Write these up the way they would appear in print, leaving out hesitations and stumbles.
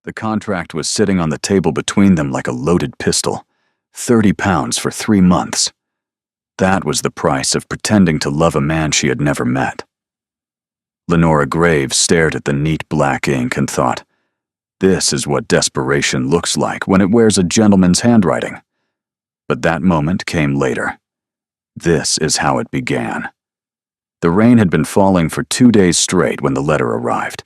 The contract was sitting on the table between them like a loaded pistol. 30 pounds for 3 months. That was the price of pretending to love a man she had never met. Lenora Graves stared at the neat black ink and thought, this is what desperation looks like when it wears a gentleman's handwriting. But that moment came later. This is how it began. The rain had been falling for 2 days straight when the letter arrived.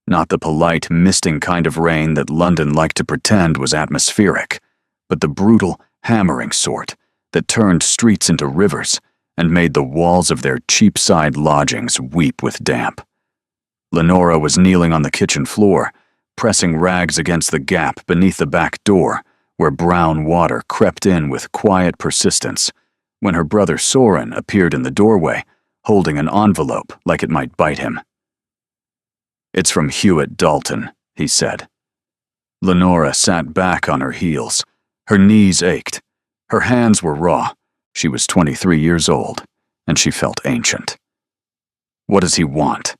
Not the polite, misting kind of rain that London liked to pretend was atmospheric, but the brutal, hammering sort that turned streets into rivers and made the walls of their cheap-side lodgings weep with damp. Lenora was kneeling on the kitchen floor, pressing rags against the gap beneath the back door, where brown water crept in with quiet persistence, when her brother Soren appeared in the doorway, holding an envelope like it might bite him. "It's from Hewitt Dalton," he said. Lenora sat back on her heels. Her knees ached. Her hands were raw. She was 23 years old, and she felt ancient. What does he want?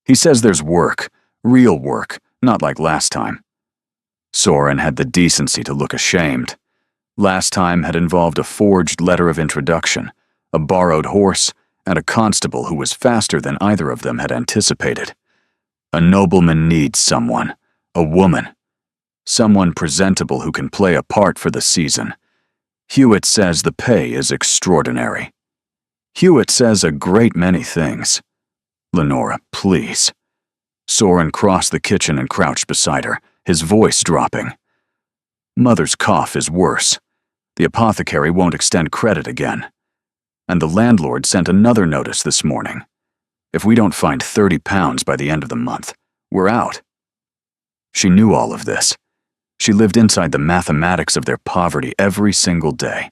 He says there's work, real work, not like last time. Soren had the decency to look ashamed. Last time had involved a forged letter of introduction, a borrowed horse, and a constable who was faster than either of them had anticipated. A nobleman needs someone, a woman, someone presentable who can play a part for the season. Hewitt says the pay is extraordinary. Hewitt says a great many things. Lenora, please. Soren crossed the kitchen and crouched beside her, his voice dropping. Mother's cough is worse. The apothecary won't extend credit again. And the landlord sent another notice this morning. If we don't find 30 pounds by the end of the month, we're out. She knew all of this. She lived inside the mathematics of their poverty every single day,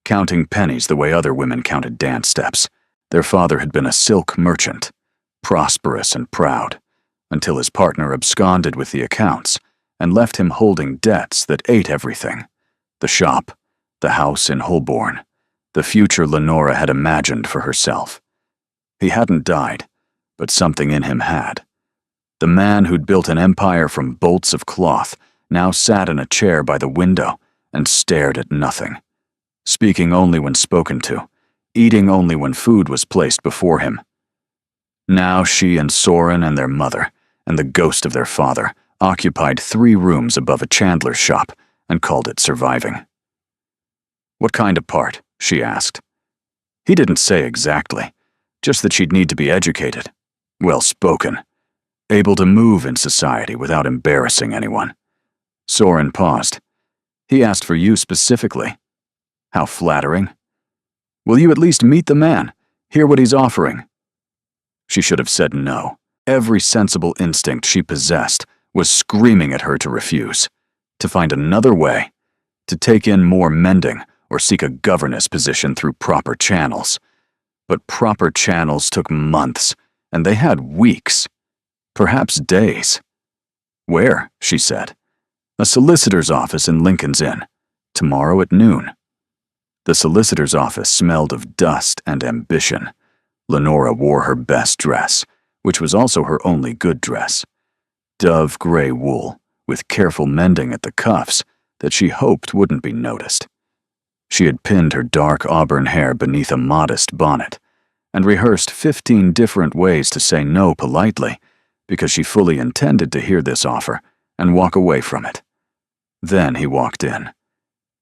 counting pennies the way other women counted dance steps. Their father had been a silk merchant, prosperous and proud, until his partner absconded with the accounts and left him holding debts that ate everything. The shop, the house in Holborn, the future Lenora had imagined for herself. He hadn't died, but something in him had. The man who'd built an empire from bolts of cloth now sat in a chair by the window and stared at nothing, speaking only when spoken to, eating only when food was placed before him. Now she and Soren and their mother, and the ghost of their father, occupied 3 rooms above a chandler's shop and called it surviving. What kind of part? She asked. He didn't say exactly, just that she'd need to be educated, well-spoken, able to move in society without embarrassing anyone. Soren paused. He asked for you specifically. How flattering. Will you at least meet the man, hear what he's offering? She should have said no. Every sensible instinct she possessed was screaming at her to refuse, to find another way, to take in more mending or seek a governess position through proper channels. But proper channels took months, and they had weeks, perhaps days. Where? She said. A solicitor's office in Lincoln's Inn, tomorrow at noon. The solicitor's office smelled of dust and ambition. Lenora wore her best dress, which was also her only good dress. Dove gray wool, with careful mending at the cuffs that she hoped wouldn't be noticed. She had pinned her dark auburn hair beneath a modest bonnet, and rehearsed 15 different ways to say no politely, because she fully intended to hear this offer and walk away from it. Then he walked in.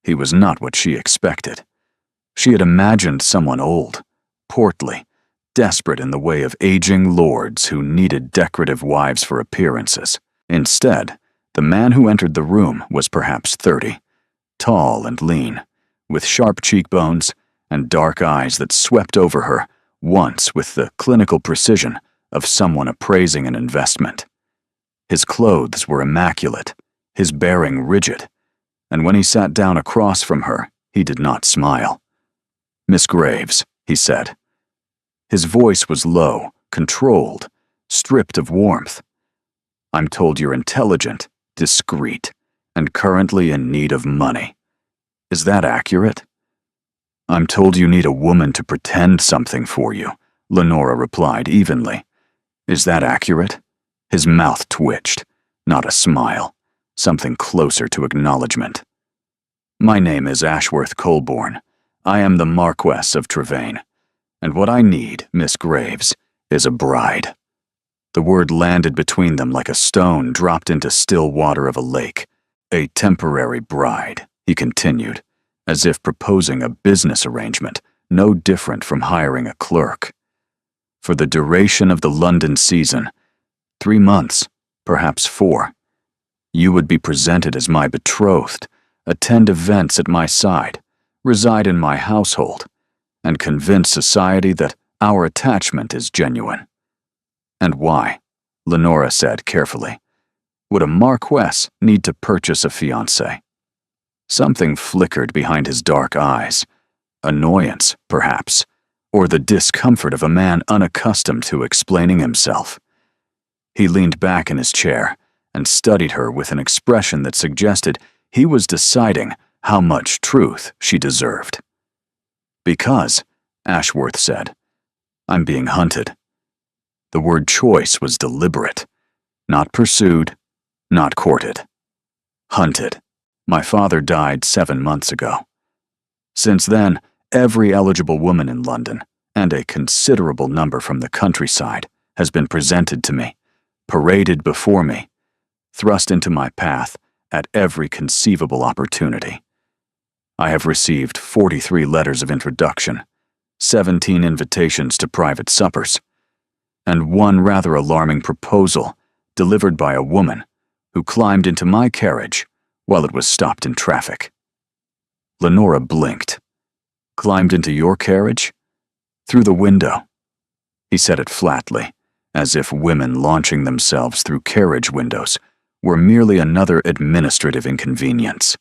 He was not what she expected. She had imagined someone old, portly, desperate in the way of aging lords who needed decorative wives for appearances. Instead, the man who entered the room was perhaps 30, tall and lean, with sharp cheekbones and dark eyes that swept over her once with the clinical precision of someone appraising an investment. His clothes were immaculate, his bearing rigid, and when he sat down across from her, he did not smile. "Miss Graves," he said. His voice was low, controlled, stripped of warmth. "I'm told you're intelligent, discreet, and currently in need of money. Is that accurate?" "I'm told you need a woman to pretend something for you," Lenora replied evenly. "Is that accurate?" His mouth twitched, not a smile, something closer to acknowledgement. "My name is Ashworth Colborne. I am the Marquess of Trevane, and what I need, Miss Graves, is a bride." The word landed between them like a stone dropped into still water of a lake. "A temporary bride," he continued, as if proposing a business arrangement no different from hiring a clerk. "For the duration of the London season, 3 months, perhaps 4, you would be presented as my betrothed, attend events at my side, reside in my household, and convince society that our attachment is genuine." "And why," Lenora said carefully, "would a marquess need to purchase a fiancé?" Something flickered behind his dark eyes. Annoyance, perhaps, or the discomfort of a man unaccustomed to explaining himself. He leaned back in his chair and studied her with an expression that suggested he was deciding how much truth she deserved. "Because," Ashworth said, "I'm being hunted." The word choice was deliberate. Not pursued, not courted. Hunted. My father died 7 months ago. Since then, every eligible woman in London, and a considerable number from the countryside, has been presented to me, paraded before me, thrust into my path at every conceivable opportunity. I have received 43 letters of introduction, 17 invitations to private suppers, and one rather alarming proposal delivered by a woman who climbed into my carriage while it was stopped in traffic. Lenora blinked. "Climbed into your carriage?" "Through the window." He said it flatly, as if women launching themselves through carriage windows were merely another administrative inconvenience.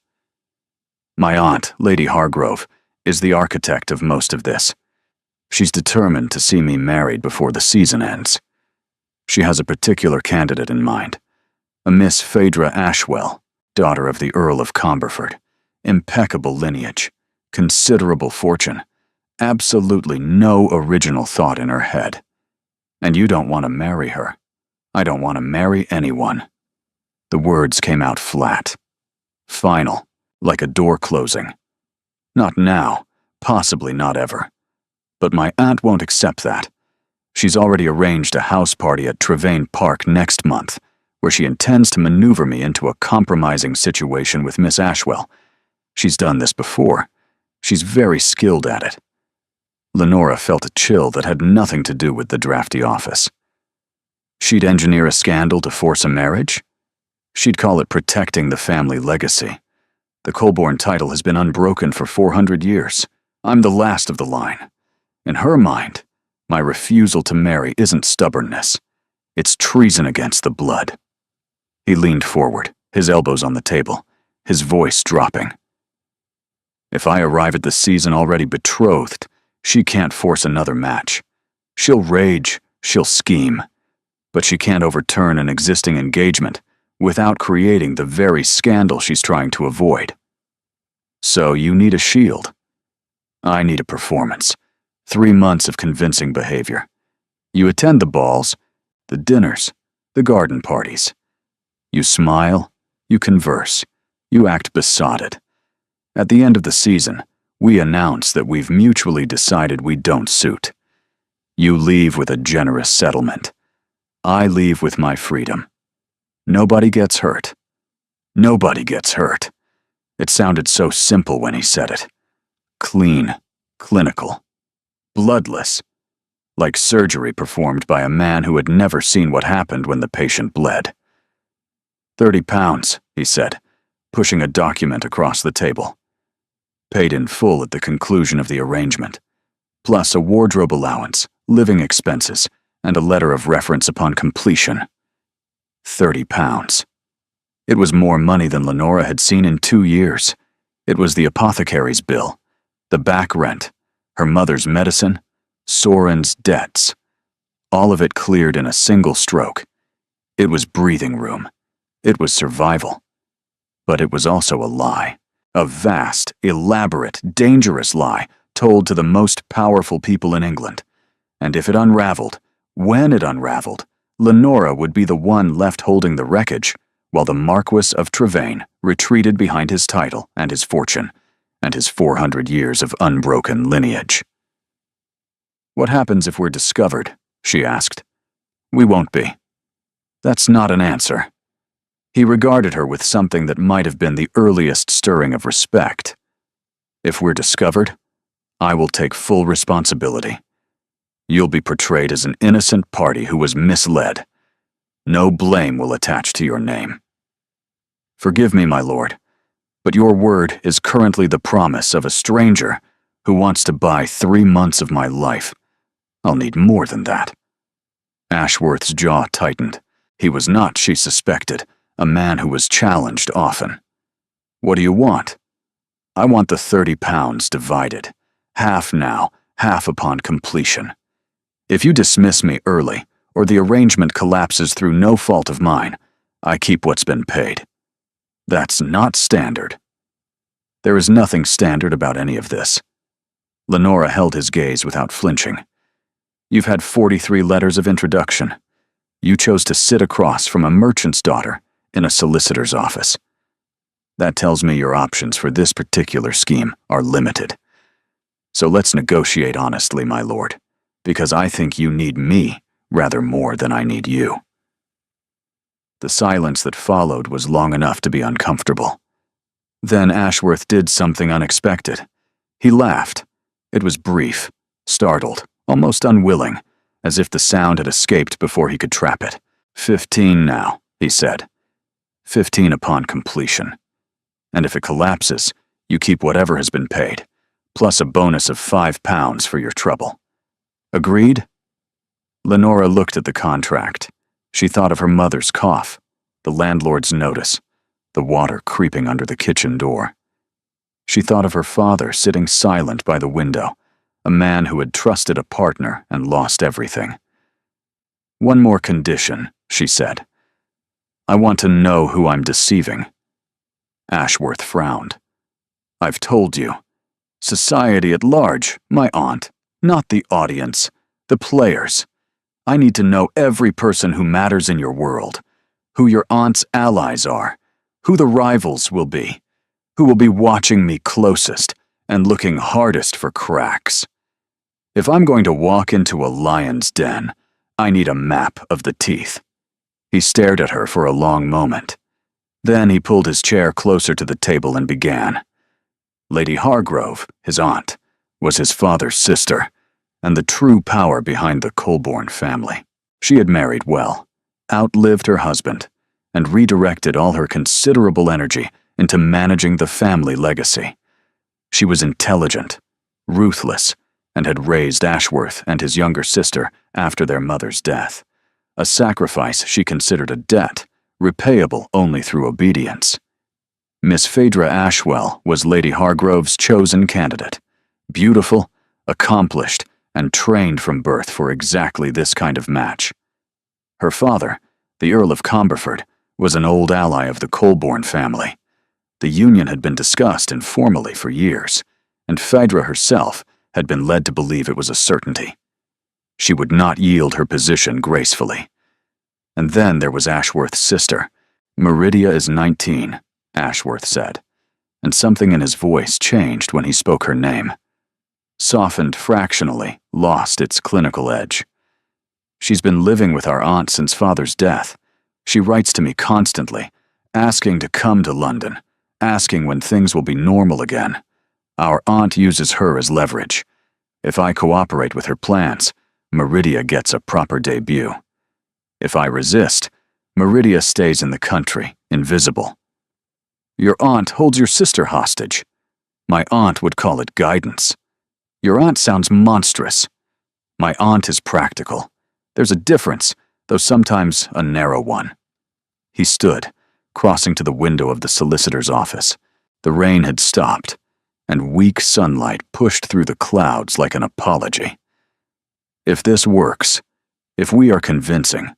"My aunt, Lady Hargrove, is the architect of most of this. She's determined to see me married before the season ends. She has a particular candidate in mind, a Miss Phaedra Ashwell, daughter of the Earl of Comberford, impeccable lineage, considerable fortune, absolutely no original thought in her head. And you don't want to marry her. I don't want to marry anyone." The words came out flat, final, like a door closing. "Not now, possibly not ever. But my aunt won't accept that. She's already arranged a house party at Trevane Park next month, where she intends to maneuver me into a compromising situation with Miss Ashwell. She's done this before. She's very skilled at it." Lenora felt a chill that had nothing to do with the drafty office. "She'd engineer a scandal to force a marriage? She'd call it protecting the family legacy. The Colborne title has been unbroken for 400 years. I'm the last of the line. In her mind, my refusal to marry isn't stubbornness. It's treason against the blood." He leaned forward, his elbows on the table, his voice dropping. "If I arrive at the season already betrothed, she can't force another match. She'll rage, she'll scheme, but she can't overturn an existing engagement without creating the very scandal she's trying to avoid. So you need a shield. I need a performance. 3 months of convincing behavior. You attend the balls, the dinners, the garden parties. You smile, you converse, you act besotted. At the end of the season, we announce that we've mutually decided we don't suit. You leave with a generous settlement. I leave with my freedom. Nobody gets hurt. Nobody gets hurt." It sounded so simple when he said it. Clean, clinical, bloodless, like surgery performed by a man who had never seen what happened when the patient bled. £30, he said, pushing a document across the table. Paid in full at the conclusion of the arrangement, plus a wardrobe allowance, living expenses, and a letter of reference upon completion. £30. It was more money than Lenora had seen in 2 years. It was the apothecary's bill, the back rent, her mother's medicine, Soren's debts. All of it cleared in a single stroke. It was breathing room. It was survival. But it was also a lie. A vast, elaborate, dangerous lie told to the most powerful people in England. And if it unraveled, when it unraveled, Lenora would be the one left holding the wreckage, while the Marquis of Trevane retreated behind his title and his fortune, and his 400 years of unbroken lineage. "What happens if we're discovered?" she asked. "We won't be." That's not an answer. He regarded her with something that might have been the earliest stirring of respect. "If we're discovered, I will take full responsibility. You'll be portrayed as an innocent party who was misled. No blame will attach to your name. Forgive me, my lord, but your word is currently the promise of a stranger who wants to buy 3 months of my life. I'll need more than that." Ashworth's jaw tightened. He was not, she suspected, a man who was challenged often. "What do you want?" "I want the 30 pounds divided. Half now, half upon completion. If you dismiss me early, or the arrangement collapses through no fault of mine, I keep what's been paid. That's not standard." "There is nothing standard about any of this." Lenora held his gaze without flinching. "You've had 43 letters of introduction. You chose to sit across from a merchant's daughter in a solicitor's office. That tells me your options for this particular scheme are limited. So let's negotiate honestly, my lord, because I think you need me rather more than I need you." The silence that followed was long enough to be uncomfortable. Then Ashworth did something unexpected. He laughed. It was brief, startled, almost unwilling, as if the sound had escaped before he could trap it. 15 now, he said. 15 upon completion. And if it collapses, you keep whatever has been paid, plus a bonus of 5 pounds for your trouble. Agreed? Lenora looked at the contract. She thought of her mother's cough, the landlord's notice, the water creeping under the kitchen door. She thought of her father sitting silent by the window, a man who had trusted a partner and lost everything. "One more condition," she said. "I want to know who I'm deceiving." Ashworth frowned. "I've told you. Society at large, my aunt, not the audience, the players. I need to know every person who matters in your world, who your aunt's allies are, who the rivals will be, who will be watching me closest and looking hardest for cracks. If I'm going to walk into a lion's den, I need a map of the teeth." He stared at her for a long moment. Then he pulled his chair closer to the table and began. Lady Hargrove, his aunt, was his father's sister, and the true power behind the Colborne family. She had married well, outlived her husband, and redirected all her considerable energy into managing the family legacy. She was intelligent, ruthless, and had raised Ashworth and his younger sister after their mother's death, a sacrifice she considered a debt, repayable only through obedience. Miss Phaedra Ashwell was Lady Hargrove's chosen candidate, beautiful, accomplished, and trained from birth for exactly this kind of match. Her father, the Earl of Comberford, was an old ally of the Colborne family. The union had been discussed informally for years, and Phaedra herself had been led to believe it was a certainty. She would not yield her position gracefully. And then there was Ashworth's sister. "Meridia is 19, Ashworth said, and something in his voice changed when he spoke her name. Softened fractionally, lost its clinical edge. "She's been living with our aunt since father's death. She writes to me constantly, asking to come to London, asking when things will be normal again. Our aunt uses her as leverage. If I cooperate with her plans, Meridia gets a proper debut. If I resist, Meridia stays in the country, invisible. Your aunt holds your sister hostage. My aunt would call it guidance. Your aunt sounds monstrous. My aunt is practical. There's a difference, though sometimes a narrow one." He stood, crossing to the window of the solicitor's office. The rain had stopped, and weak sunlight pushed through the clouds like an apology. "If this works, if we are convincing,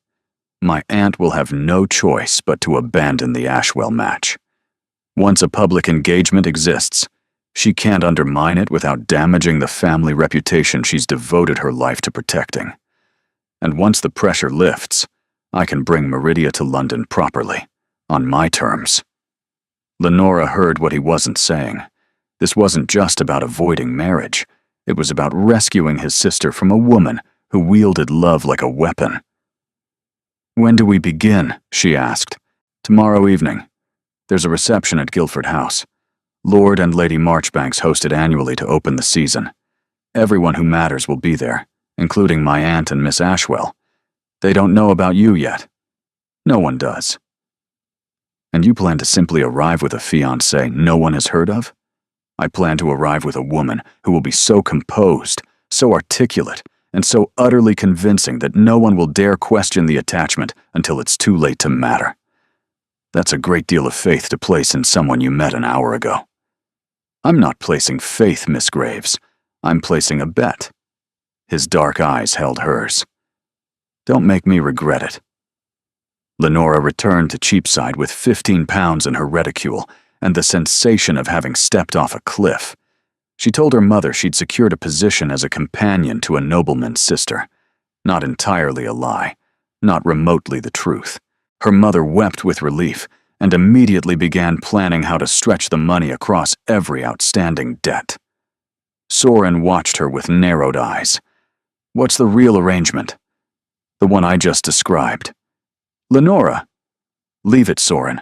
my aunt will have no choice but to abandon the Ashwell match. Once a public engagement exists, she can't undermine it without damaging the family reputation she's devoted her life to protecting. And once the pressure lifts, I can bring Meridia to London properly, On my terms. Lenora heard what he wasn't saying. This wasn't just about avoiding marriage. It was about rescuing his sister from a woman who wielded love like a weapon. "When do we begin?" she asked. "Tomorrow evening. There's a reception at Guildford House. Lord and Lady Marchbanks host it annually to open the season. Everyone who matters will be there, including my aunt and Miss Ashwell. They don't know about you yet. No one does." "And you plan to simply arrive with a fiancé no one has heard of?" "I plan to arrive with a woman who will be so composed, so articulate, and so utterly convincing that no one will dare question the attachment until it's too late to matter. That's a great deal of faith to place in someone you met an hour ago." "I'm not placing faith, Miss Graves. I'm placing a bet." His dark eyes held hers. "Don't make me regret it." Lenora returned to Cheapside with £15 in her reticule and the sensation of having stepped off a cliff. She told her mother she'd secured a position as a companion to a nobleman's sister. Not entirely a lie, not remotely the truth. Her mother wept with relief and immediately began planning how to stretch the money across every outstanding debt. Soren watched her with narrowed eyes. "What's the real arrangement?" "The one I just described." "Lenora." "Leave it, Soren.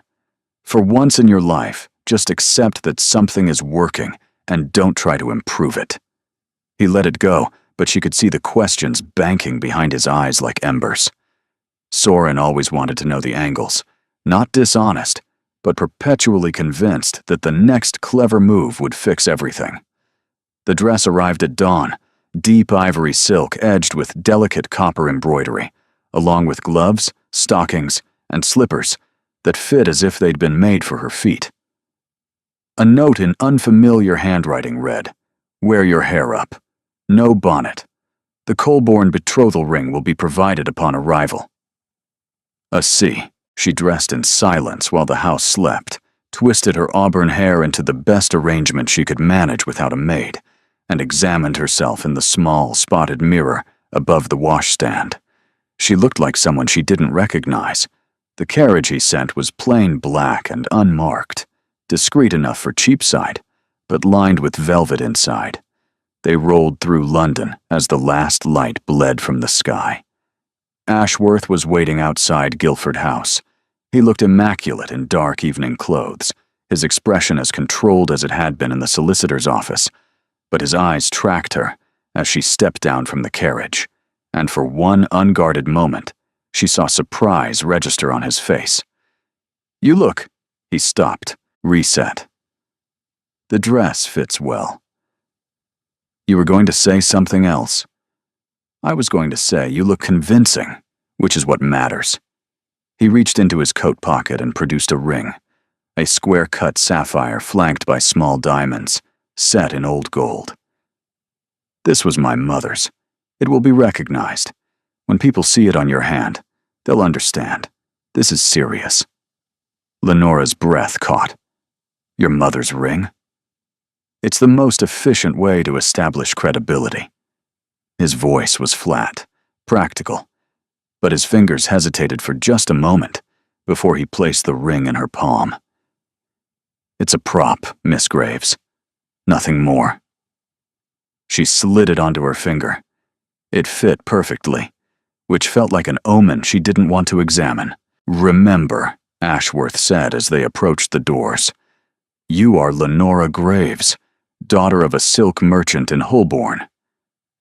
For once in your life, just accept that something is working and don't try to improve it." He let it go, but she could see the questions banking behind his eyes like embers. Soren always wanted to know the angles, not dishonest, but perpetually convinced that the next clever move would fix everything. The dress arrived at dawn, deep ivory silk edged with delicate copper embroidery, along with gloves, stockings, and slippers that fit as if they'd been made for her feet. A note in unfamiliar handwriting read, "Wear your hair up. No bonnet. The Colborne betrothal ring will be provided upon arrival." A C. She dressed in silence while the house slept, twisted her auburn hair into the best arrangement she could manage without a maid, and examined herself in the small, spotted mirror above the washstand. She looked like someone she didn't recognize. The carriage he sent was plain black and unmarked, discreet enough for Cheapside, but lined with velvet inside. They rolled through London as the last light bled from the sky. Ashworth was waiting outside Guildford House. He looked immaculate in dark evening clothes, his expression as controlled as it had been in the solicitor's office, but his eyes tracked her as she stepped down from the carriage, and for one unguarded moment, she saw surprise register on his face. "You look—" He stopped, reset. "The dress fits well." "You were going to say something else." "I was going to say you look convincing, which is what matters." He reached into his coat pocket and produced a ring, a square-cut sapphire flanked by small diamonds, set in old gold. "This was my mother's. It will be recognized. When people see it on your hand, they'll understand. This is serious." Lenora's breath caught. "Your mother's ring?" "It's the most efficient way to establish credibility." His voice was flat, practical, but his fingers hesitated for just a moment before he placed the ring in her palm. "It's a prop, Miss Graves. Nothing more." She slid it onto her finger. It fit perfectly, which felt like an omen she didn't want to examine. "Remember," Ashworth said as they approached the doors, "you are Lenora Graves, daughter of a silk merchant in Holborn.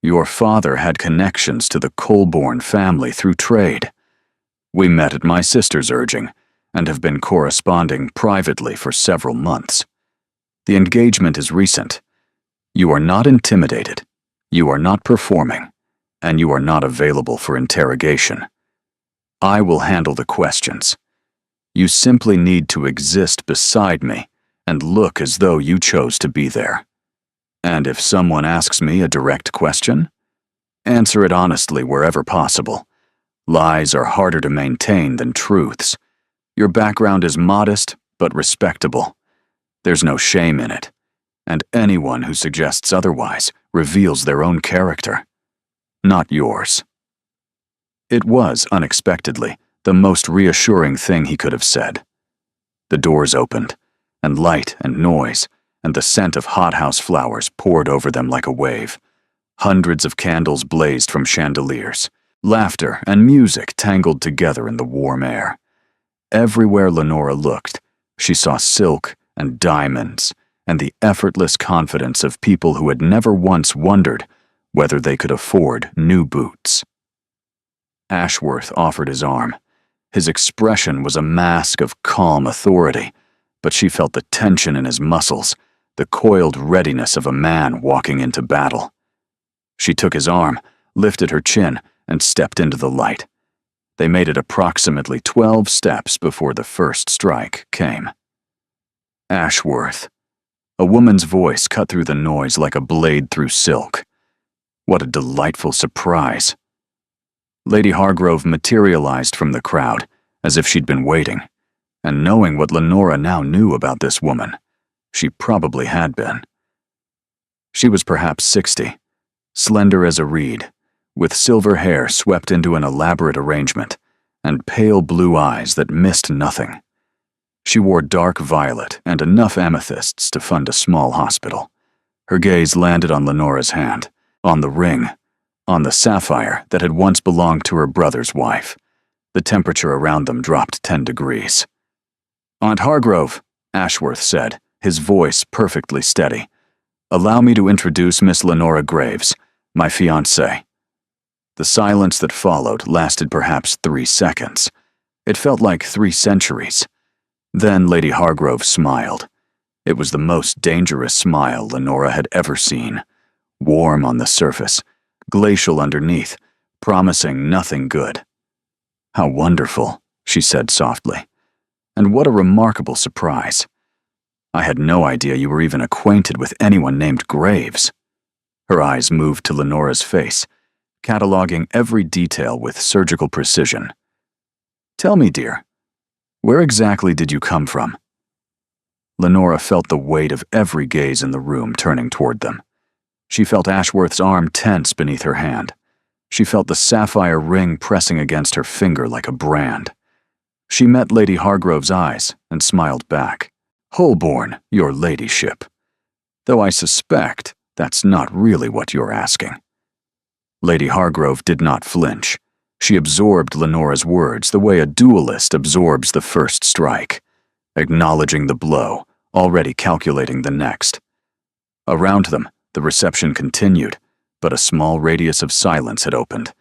Your father had connections to the Colborne family through trade. We met at my sister's urging and have been corresponding privately for several months. The engagement is recent. You are not intimidated, you are not performing, and you are not available for interrogation. I will handle the questions. You simply need to exist beside me and look as though you chose to be there. And if someone asks me a direct question, answer it honestly wherever possible. Lies are harder to maintain than truths. Your background is modest but respectable. There's no shame in it, and anyone who suggests otherwise reveals their own character, not yours." It was, unexpectedly, the most reassuring thing he could have said. The doors opened, and light and noise and the scent of hothouse flowers poured over them like a wave. Hundreds of candles blazed from chandeliers. Laughter and music tangled together in the warm air. Everywhere Lenora looked, she saw silk and diamonds and the effortless confidence of people who had never once wondered whether they could afford new boots. Ashworth offered his arm. His expression was a mask of calm authority, but she felt the tension in his muscles, the coiled readiness of a man walking into battle. She took his arm, lifted her chin, and stepped into the light. They made it approximately 12 steps before the first strike came. Ashworth. A woman's voice cut through the noise like a blade through silk. What a delightful surprise. Lady Hargrove materialized from the crowd, as if she'd been waiting, and knowing what Lenora now knew about this woman, she probably had been. She was perhaps 60, slender as a reed, with silver hair swept into an elaborate arrangement, and pale blue eyes that missed nothing. She wore dark violet and enough amethysts to fund a small hospital. Her gaze landed on Lenora's hand, on the ring, on the sapphire that had once belonged to her brother's wife. The temperature around them dropped 10 degrees. "Aunt Hargrove," Ashworth said, his voice perfectly steady. "Allow me to introduce Miss Lenora Graves, my fiancée." The silence that followed lasted perhaps 3 seconds. It felt like 3 centuries. Then Lady Hargrove smiled. It was the most dangerous smile Lenora had ever seen. Warm on the surface, glacial underneath, promising nothing good. "How wonderful," she said softly. "And what a remarkable surprise. I had no idea you were even acquainted with anyone named Graves." Her eyes moved to Lenora's face, cataloging every detail with surgical precision. "Tell me, dear, where exactly did you come from?" Lenora felt the weight of every gaze in the room turning toward them. She felt Ashworth's arm tense beneath her hand. She felt the sapphire ring pressing against her finger like a brand. She met Lady Hargrove's eyes and smiled back. "Holborn, your ladyship. Though I suspect that's not really what you're asking." Lady Hargrove did not flinch. She absorbed Lenora's words the way a duelist absorbs the first strike, acknowledging the blow, already calculating the next. Around them, the reception continued, but a small radius of silence had opened,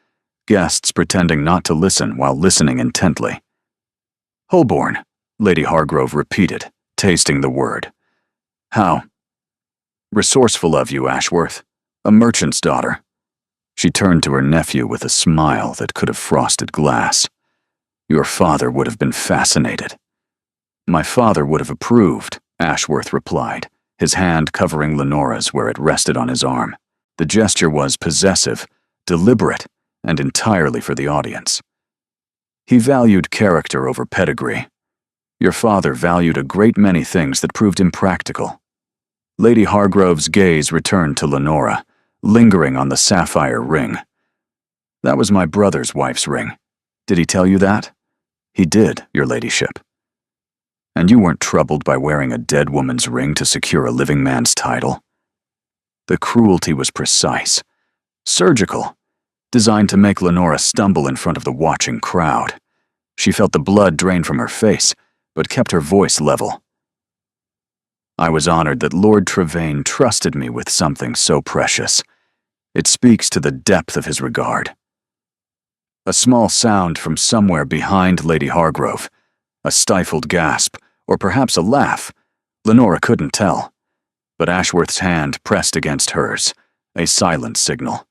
guests pretending not to listen while listening intently. "Holborn," Lady Hargrove repeated, tasting the word. "How resourceful of you, Ashworth. A merchant's daughter." She turned to her nephew with a smile that could have frosted glass. "Your father would have been fascinated." "My father would have approved," Ashworth replied, his hand covering Lenora's where it rested on his arm. The gesture was possessive, deliberate, and entirely for the audience. "He valued character over pedigree. Your father valued a great many things that proved impractical." Lady Hargrove's gaze returned to Lenora, lingering on the sapphire ring. "That was my brother's wife's ring. Did he tell you that?" "He did, your ladyship." "And you weren't troubled by wearing a dead woman's ring to secure a living man's title?" The cruelty was precise, surgical, designed to make Lenora stumble in front of the watching crowd. She felt the blood drain from her face, but kept her voice level. "I was honored that Lord Trevane trusted me with something so precious. It speaks to the depth of his regard." A small sound from somewhere behind Lady Hargrove, a stifled gasp, or perhaps a laugh. Lenora couldn't tell. But Ashworth's hand pressed against hers, a silent signal.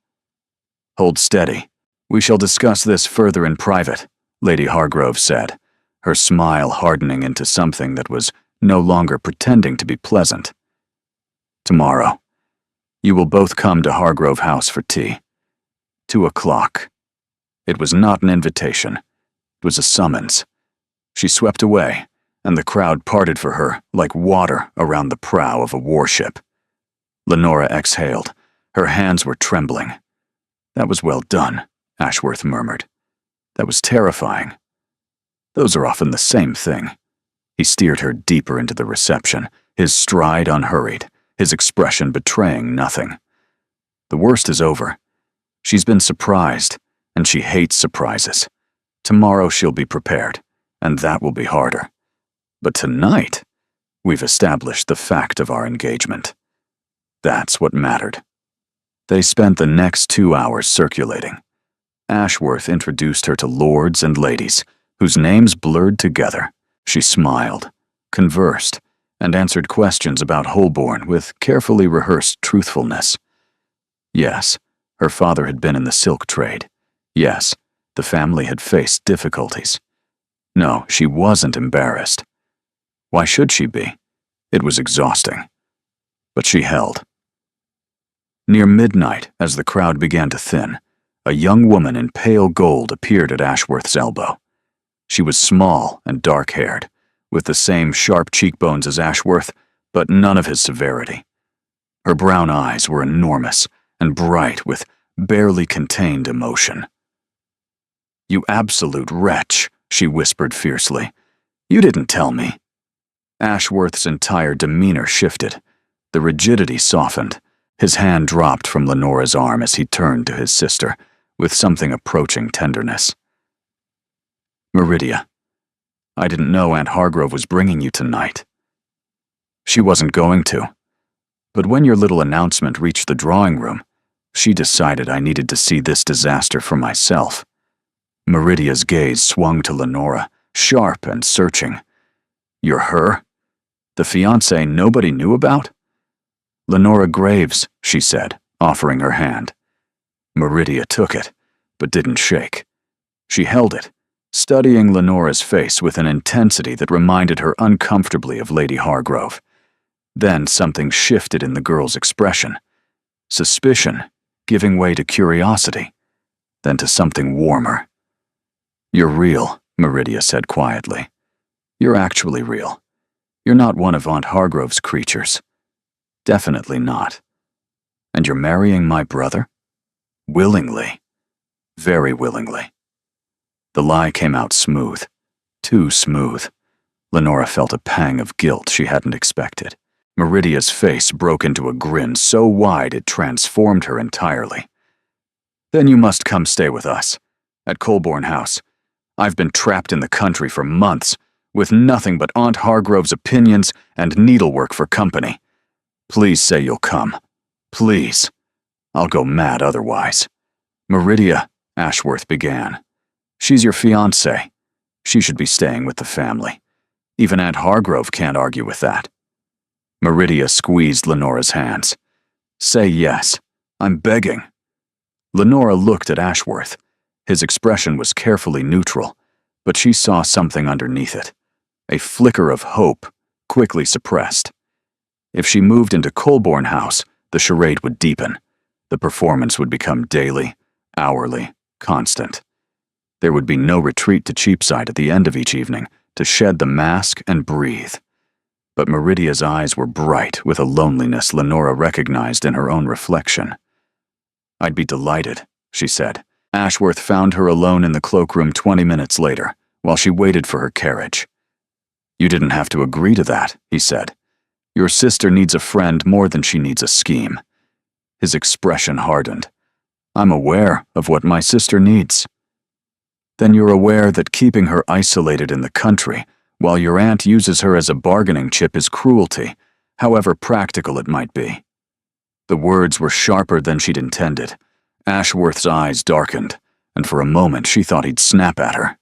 "Hold steady. We shall discuss this further in private," Lady Hargrove said, her smile hardening into something that was no longer pretending to be pleasant. "Tomorrow. You will both come to Hargrove House for tea. 2 o'clock. It was not an invitation. It was a summons. She swept away, and the crowd parted for her like water around the prow of a warship. Lenora exhaled. Her hands were trembling. "That was well done," Ashworth murmured. "That was terrifying. Those are often the same thing." He steered her deeper into the reception, his stride unhurried, his expression betraying nothing. The worst is over. She's been surprised, and she hates surprises. Tomorrow she'll be prepared, and that will be harder. But tonight, we've established the fact of our engagement. That's what mattered. They spent the next 2 hours circulating. Ashworth introduced her to lords and ladies, whose names blurred together. She smiled, conversed, and answered questions about Holborn with carefully rehearsed truthfulness. Yes, her father had been in the silk trade. Yes, the family had faced difficulties. No, she wasn't embarrassed. Why should she be? It was exhausting. But she held. Near midnight, as the crowd began to thin, a young woman in pale gold appeared at Ashworth's elbow. She was small and dark-haired, with the same sharp cheekbones as Ashworth, but none of his severity. Her brown eyes were enormous and bright with barely contained emotion. "You absolute wretch," she whispered fiercely. "You didn't tell me." Ashworth's entire demeanor shifted. The rigidity softened. His hand dropped from Lenora's arm as he turned to his sister, with something approaching tenderness. "Meridia, I didn't know Aunt Hargrove was bringing you tonight." She wasn't going to. But when your little announcement reached the drawing room, she decided I needed to see this disaster for myself. Meridia's gaze swung to Lenora, sharp and searching. "You're her? The fiancé nobody knew about?" "Lenora Graves," she said, offering her hand. Meridia took it, but didn't shake. She held it, studying Lenora's face with an intensity that reminded her uncomfortably of Lady Hargrove. Then something shifted in the girl's expression. Suspicion, giving way to curiosity, then to something warmer. "You're real," Meridia said quietly. "You're actually real. You're not one of Aunt Hargrove's creatures. Definitely not. And you're marrying my brother? Willingly. Very willingly." The lie came out smooth. Too smooth. Lenora felt a pang of guilt she hadn't expected. Meridia's face broke into a grin so wide it transformed her entirely. "Then you must come stay with us, at Colborne House. I've been trapped in the country for months, with nothing but Aunt Hargrove's opinions and needlework for company. Please say you'll come. Please. I'll go mad otherwise." "Meridia," Ashworth began. "She's your fiancée. She should be staying with the family. Even Aunt Hargrove can't argue with that." Meridia squeezed Lenora's hands. "Say yes. I'm begging." Lenora looked at Ashworth. His expression was carefully neutral, but she saw something underneath it. A flicker of hope, quickly suppressed. If she moved into Colborne House, the charade would deepen. The performance would become daily, hourly, constant. There would be no retreat to Cheapside at the end of each evening to shed the mask and breathe. But Meridia's eyes were bright with a loneliness Lenora recognized in her own reflection. "I'd be delighted," she said. Ashworth found her alone in the cloakroom 20 minutes later, while she waited for her carriage. "You didn't have to agree to that," he said. "Your sister needs a friend more than she needs a scheme." His expression hardened. "I'm aware of what my sister needs." "Then you're aware that keeping her isolated in the country, while your aunt uses her as a bargaining chip, is cruelty, however practical it might be." The words were sharper than she'd intended. Ashworth's eyes darkened, and for a moment she thought he'd snap at her.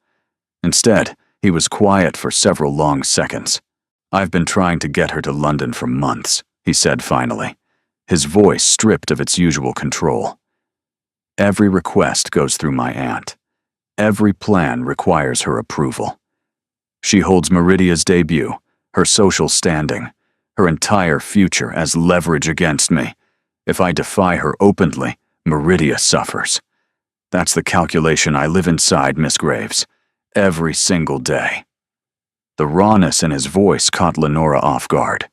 Instead, he was quiet for several long seconds. "I've been trying to get her to London for months," he said finally, his voice stripped of its usual control. "Every request goes through my aunt. Every plan requires her approval. She holds Meridia's debut, her social standing, her entire future as leverage against me. If I defy her openly, Meridia suffers. That's the calculation I live inside, Miss Graves, every single day." The rawness in his voice caught Lenora off guard.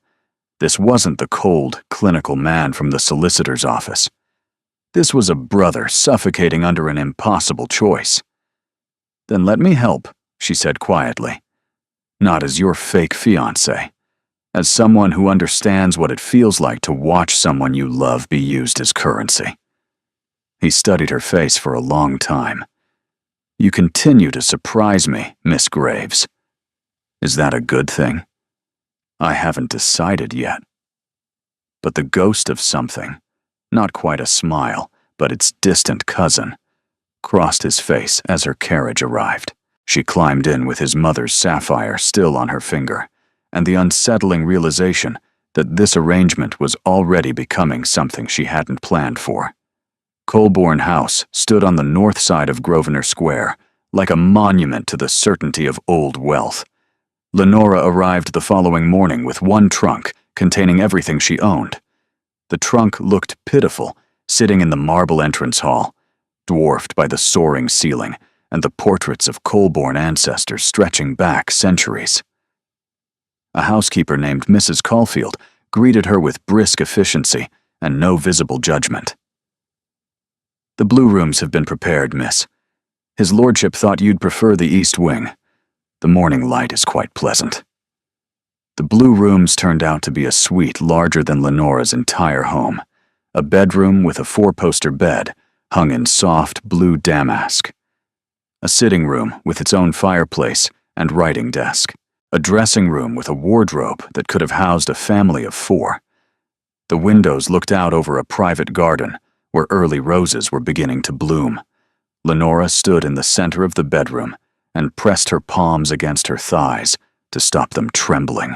This wasn't the cold, clinical man from the solicitor's office. This was a brother suffocating under an impossible choice. "Then let me help," she said quietly. Not as your fake fiancé. As someone who understands what it feels like to watch someone you love be used as currency. He studied her face for a long time. You continue to surprise me, Miss Graves. Is that a good thing? I haven't decided yet. But the ghost of something, not quite a smile, but its distant cousin, crossed his face as her carriage arrived. She climbed in with his mother's sapphire still on her finger, and the unsettling realization that this arrangement was already becoming something she hadn't planned for. Colborne House stood on the north side of Grosvenor Square, like a monument to the certainty of old wealth. Lenora arrived the following morning with one trunk containing everything she owned. The trunk looked pitiful, sitting in the marble entrance hall, dwarfed by the soaring ceiling and the portraits of Colborne ancestors stretching back centuries. A housekeeper named Mrs. Caulfield greeted her with brisk efficiency and no visible judgment. The blue rooms have been prepared, miss. His lordship thought you'd prefer the east wing. The morning light is quite pleasant. The blue rooms turned out to be a suite larger than Lenora's entire home, a bedroom with a four-poster bed hung in soft blue damask, a sitting room with its own fireplace and writing desk, a dressing room with a wardrobe that could have housed a family of 4. The windows looked out over a private garden where early roses were beginning to bloom. Lenora stood in the center of the bedroom and pressed her palms against her thighs to stop them trembling.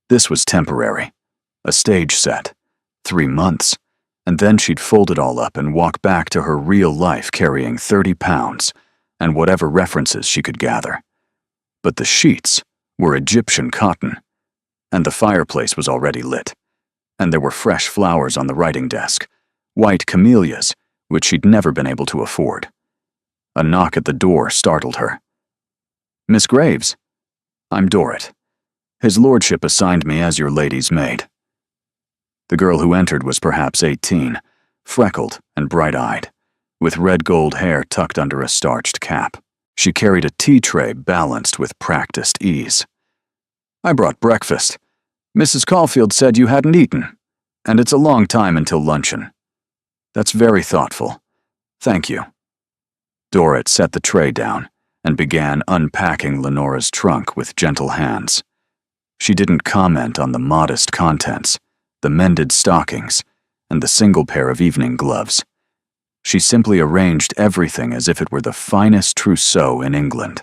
This was temporary, a stage set, 3 months, and then she'd fold it all up and walk back to her real life carrying 30 pounds and whatever references she could gather. But the sheets were Egyptian cotton, and the fireplace was already lit, and there were fresh flowers on the writing desk, white camellias, which she'd never been able to afford. A knock at the door startled her. "Miss Graves, I'm Dorrit. His lordship assigned me as your lady's maid." The girl who entered was perhaps 18, freckled and bright-eyed, with red gold hair tucked under a starched cap. She carried a tea tray balanced with practiced ease. "I brought breakfast. Mrs. Caulfield said you hadn't eaten, and it's a long time until luncheon." "That's very thoughtful. Thank you." Dorrit set the tray down and began unpacking Lenora's trunk with gentle hands. She didn't comment on the modest contents, the mended stockings, and the single pair of evening gloves. She simply arranged everything as if it were the finest trousseau in England.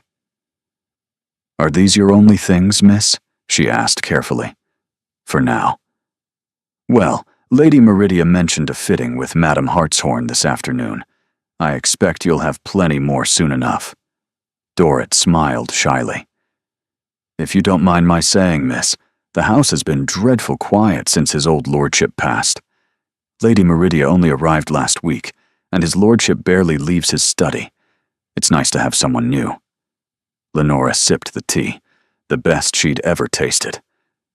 "Are these your only things, miss?" she asked carefully. "For now." "Well, Lady Meridia mentioned a fitting with Madame Hartshorn this afternoon. I expect you'll have plenty more soon enough." Dorrit smiled shyly. "If you don't mind my saying, miss, the house has been dreadful quiet since his old lordship passed. Lady Meridia only arrived last week, and his lordship barely leaves his study. It's nice to have someone new." Lenora sipped the tea, the best she'd ever tasted,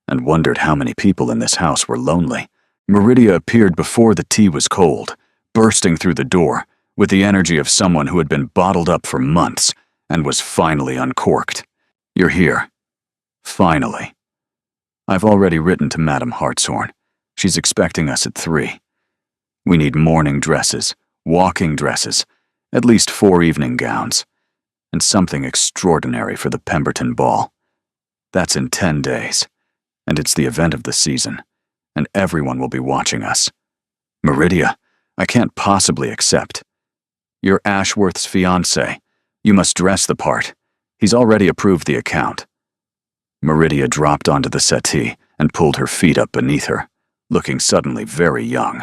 and wondered how many people in this house were lonely. Meridia appeared before the tea was cold, bursting through the door with the energy of someone who had been bottled up for months and was finally uncorked. "You're here. Finally. I've already written to Madame Hartshorn. She's expecting us at 3. We need morning dresses, walking dresses, at least 4 evening gowns, and something extraordinary for the Pemberton Ball. That's in 10 days, and it's the event of the season, and everyone will be watching us. Meridia, I can't possibly accept. You're Ashworth's fiancé. You must dress the part. He's already approved the account." Meridia dropped onto the settee and pulled her feet up beneath her, looking suddenly very young.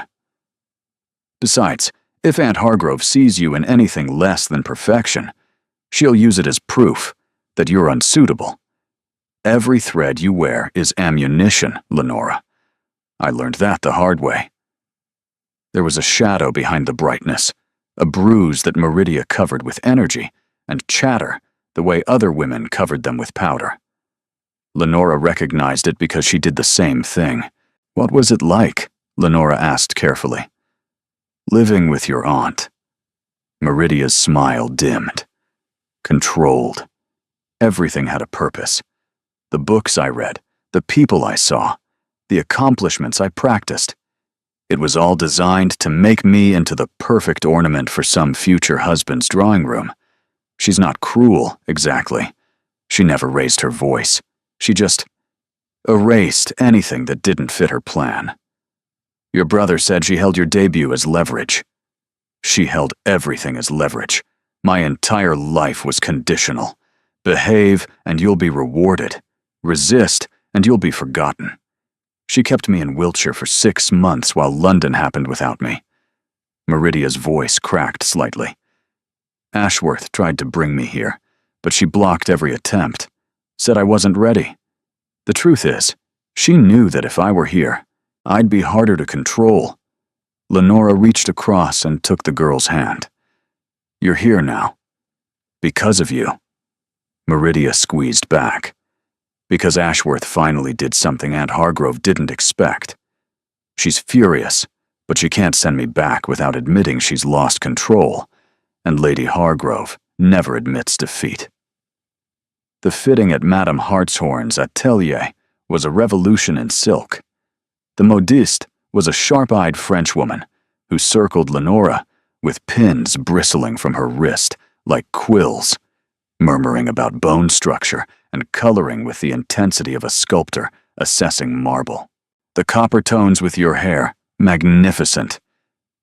"Besides, if Aunt Hargrove sees you in anything less than perfection, she'll use it as proof that you're unsuitable. Every thread you wear is ammunition, Lenora. I learned that the hard way." There was a shadow behind the brightness, a bruise that Meridia covered with energy, and chatter the way other women covered them with powder. Lenora recognized it because she did the same thing. "What was it like?" Lenora asked carefully. "Living with your aunt." Meridia's smile dimmed. "Controlled. Everything had a purpose. The books I read, the people I saw, the accomplishments I practiced. It was all designed to make me into the perfect ornament for some future husband's drawing room. She's not cruel, exactly. She never raised her voice. She just erased anything that didn't fit her plan. Your brother said she held your debut as leverage. She held everything as leverage. My entire life was conditional. Behave, and you'll be rewarded. Resist, and you'll be forgotten. She kept me in Wiltshire for 6 months while London happened without me. Meridia's voice cracked slightly. Ashworth tried to bring me here, but she blocked every attempt, said I wasn't ready. The truth is, she knew that if I were here, I'd be harder to control. Lenora reached across and took the girl's hand. You're here now. Because of you. Meridia squeezed back. Because Ashworth finally did something Aunt Hargrove didn't expect. She's furious, but she can't send me back without admitting she's lost control, and Lady Hargrove never admits defeat. The fitting at Madame Hartshorn's atelier was a revolution in silk. The modiste was a sharp-eyed Frenchwoman who circled Lenora with pins bristling from her wrist like quills, murmuring about bone structure and coloring with the intensity of a sculptor assessing marble. The copper tones with your hair, magnificent.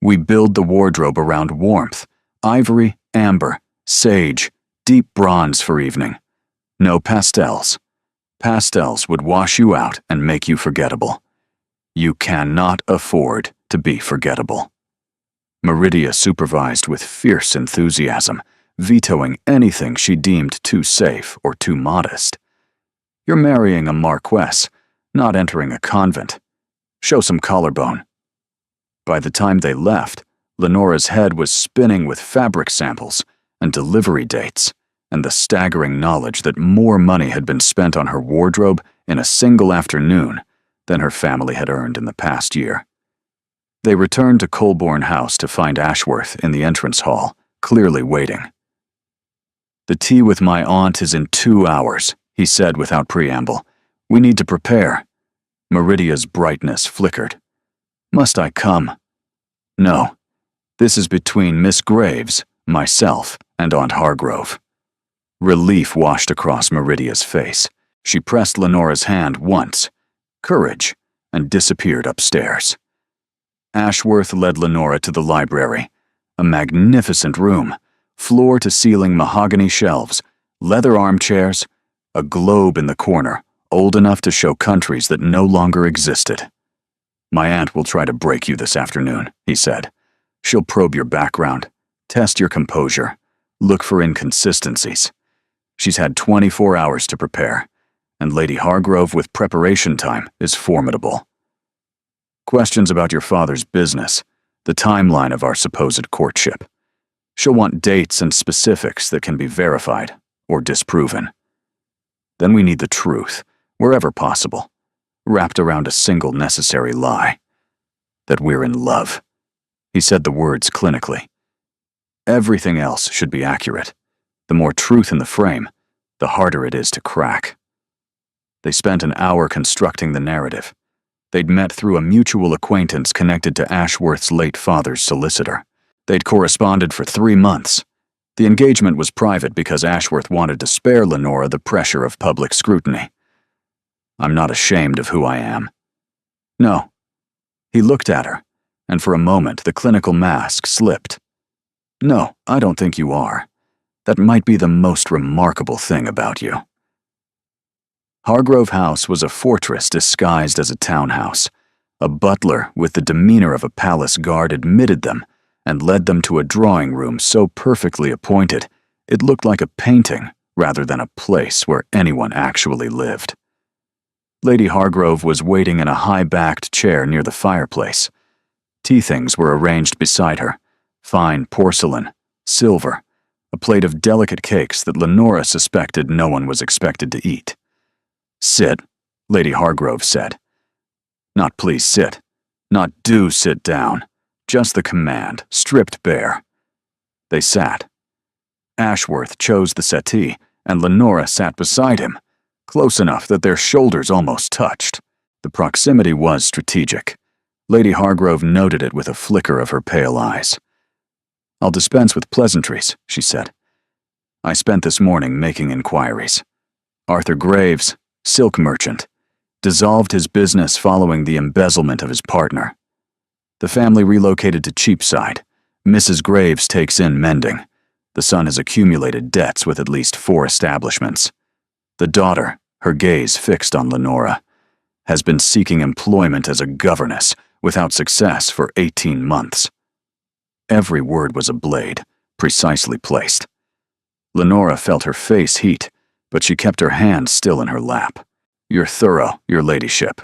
We build the wardrobe around warmth, ivory, amber, sage, deep bronze for evening. No pastels. Pastels would wash you out and make you forgettable. You cannot afford to be forgettable. Meridia supervised with fierce enthusiasm, vetoing anything she deemed too safe or too modest. You're marrying a marquess, not entering a convent. Show some collarbone. By the time they left, Lenora's head was spinning with fabric samples and delivery dates, and the staggering knowledge that more money had been spent on her wardrobe in a single afternoon than her family had earned in the past year. They returned to Colborne House to find Ashworth in the entrance hall, clearly waiting. The tea with my aunt is in 2 hours, he said without preamble. We need to prepare. Meridia's brightness flickered. Must I come? No. This is between Miss Graves, myself, and Aunt Hargrove. Relief washed across Meridia's face. She pressed Lenora's hand once, courage, and disappeared upstairs. Ashworth led Lenora to the library, a magnificent room, floor-to-ceiling mahogany shelves, leather armchairs, a globe in the corner, old enough to show countries that no longer existed. My aunt will try to break you this afternoon, he said. She'll probe your background, test your composure, look for inconsistencies. She's had 24 hours to prepare, and Lady Hargrove with preparation time is formidable. Questions about your father's business, the timeline of our supposed courtship. She'll want dates and specifics that can be verified or disproven. Then we need the truth, wherever possible, wrapped around a single necessary lie. That we're in love. He said the words clinically. Everything else should be accurate. The more truth in the frame, the harder it is to crack. They spent an hour constructing the narrative. They'd met through a mutual acquaintance connected to Ashworth's late father's solicitor. They'd corresponded for 3 months. The engagement was private because Ashworth wanted to spare Lenora the pressure of public scrutiny. I'm not ashamed of who I am. No. He looked at her, and for a moment the clinical mask slipped. No, I don't think you are. That might be the most remarkable thing about you. Hargrove House was a fortress disguised as a townhouse. A butler with the demeanor of a palace guard admitted them and led them to a drawing room so perfectly appointed it looked like a painting rather than a place where anyone actually lived. Lady Hargrove was waiting in a high-backed chair near the fireplace. Tea things were arranged beside her, fine porcelain, silver, a plate of delicate cakes that Lenora suspected no one was expected to eat. Sit, Lady Hargrove said. Not please sit, not do sit down, just the command, stripped bare. They sat. Ashworth chose the settee and Lenora sat beside him, close enough that their shoulders almost touched. The proximity was strategic. Lady Hargrove noted it with a flicker of her pale eyes. "I'll dispense with pleasantries," she said. "I spent this morning making inquiries. Arthur Graves, silk merchant, dissolved his business following the embezzlement of his partner. The family relocated to Cheapside. Mrs. Graves takes in mending. The son has accumulated debts with at least 4 establishments. The daughter, her gaze fixed on Lenora, has been seeking employment as a governess without success for 18 months. Every word was a blade, precisely placed. Lenora felt her face heat, but she kept her hand still in her lap. "You're thorough, your ladyship."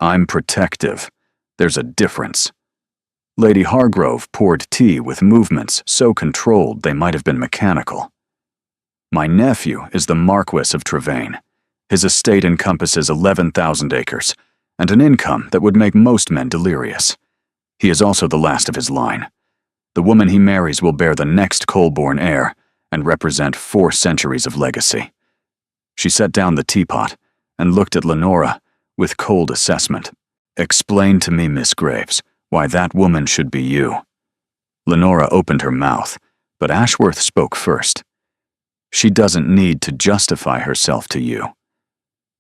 "I'm protective. There's a difference." Lady Hargrove poured tea with movements so controlled they might have been mechanical. "My nephew is the Marquis of Trevane. His estate encompasses 11,000 acres, and an income that would make most men delirious. He is also the last of his line. The woman he marries will bear the next Colborne heir and represent 4 centuries of legacy." She set down the teapot and looked at Lenora with cold assessment. "Explain to me, Miss Graves, why that woman should be you." Lenora opened her mouth, but Ashworth spoke first. "She doesn't need to justify herself to you.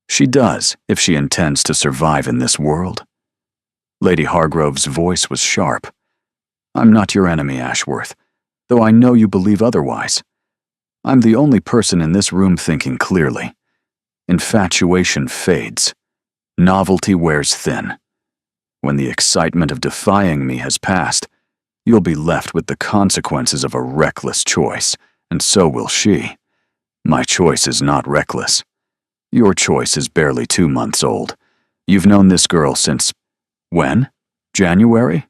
She does if she intends to survive in this world." Lady Hargrove's voice was sharp. "I'm not your enemy, Ashworth, though I know you believe otherwise. I'm the only person in this room thinking clearly. Infatuation fades. Novelty wears thin. When the excitement of defying me has passed, you'll be left with the consequences of a reckless choice, and so will she. My choice is not reckless. Your choice is barely 2 months old. You've known this girl since... when? January?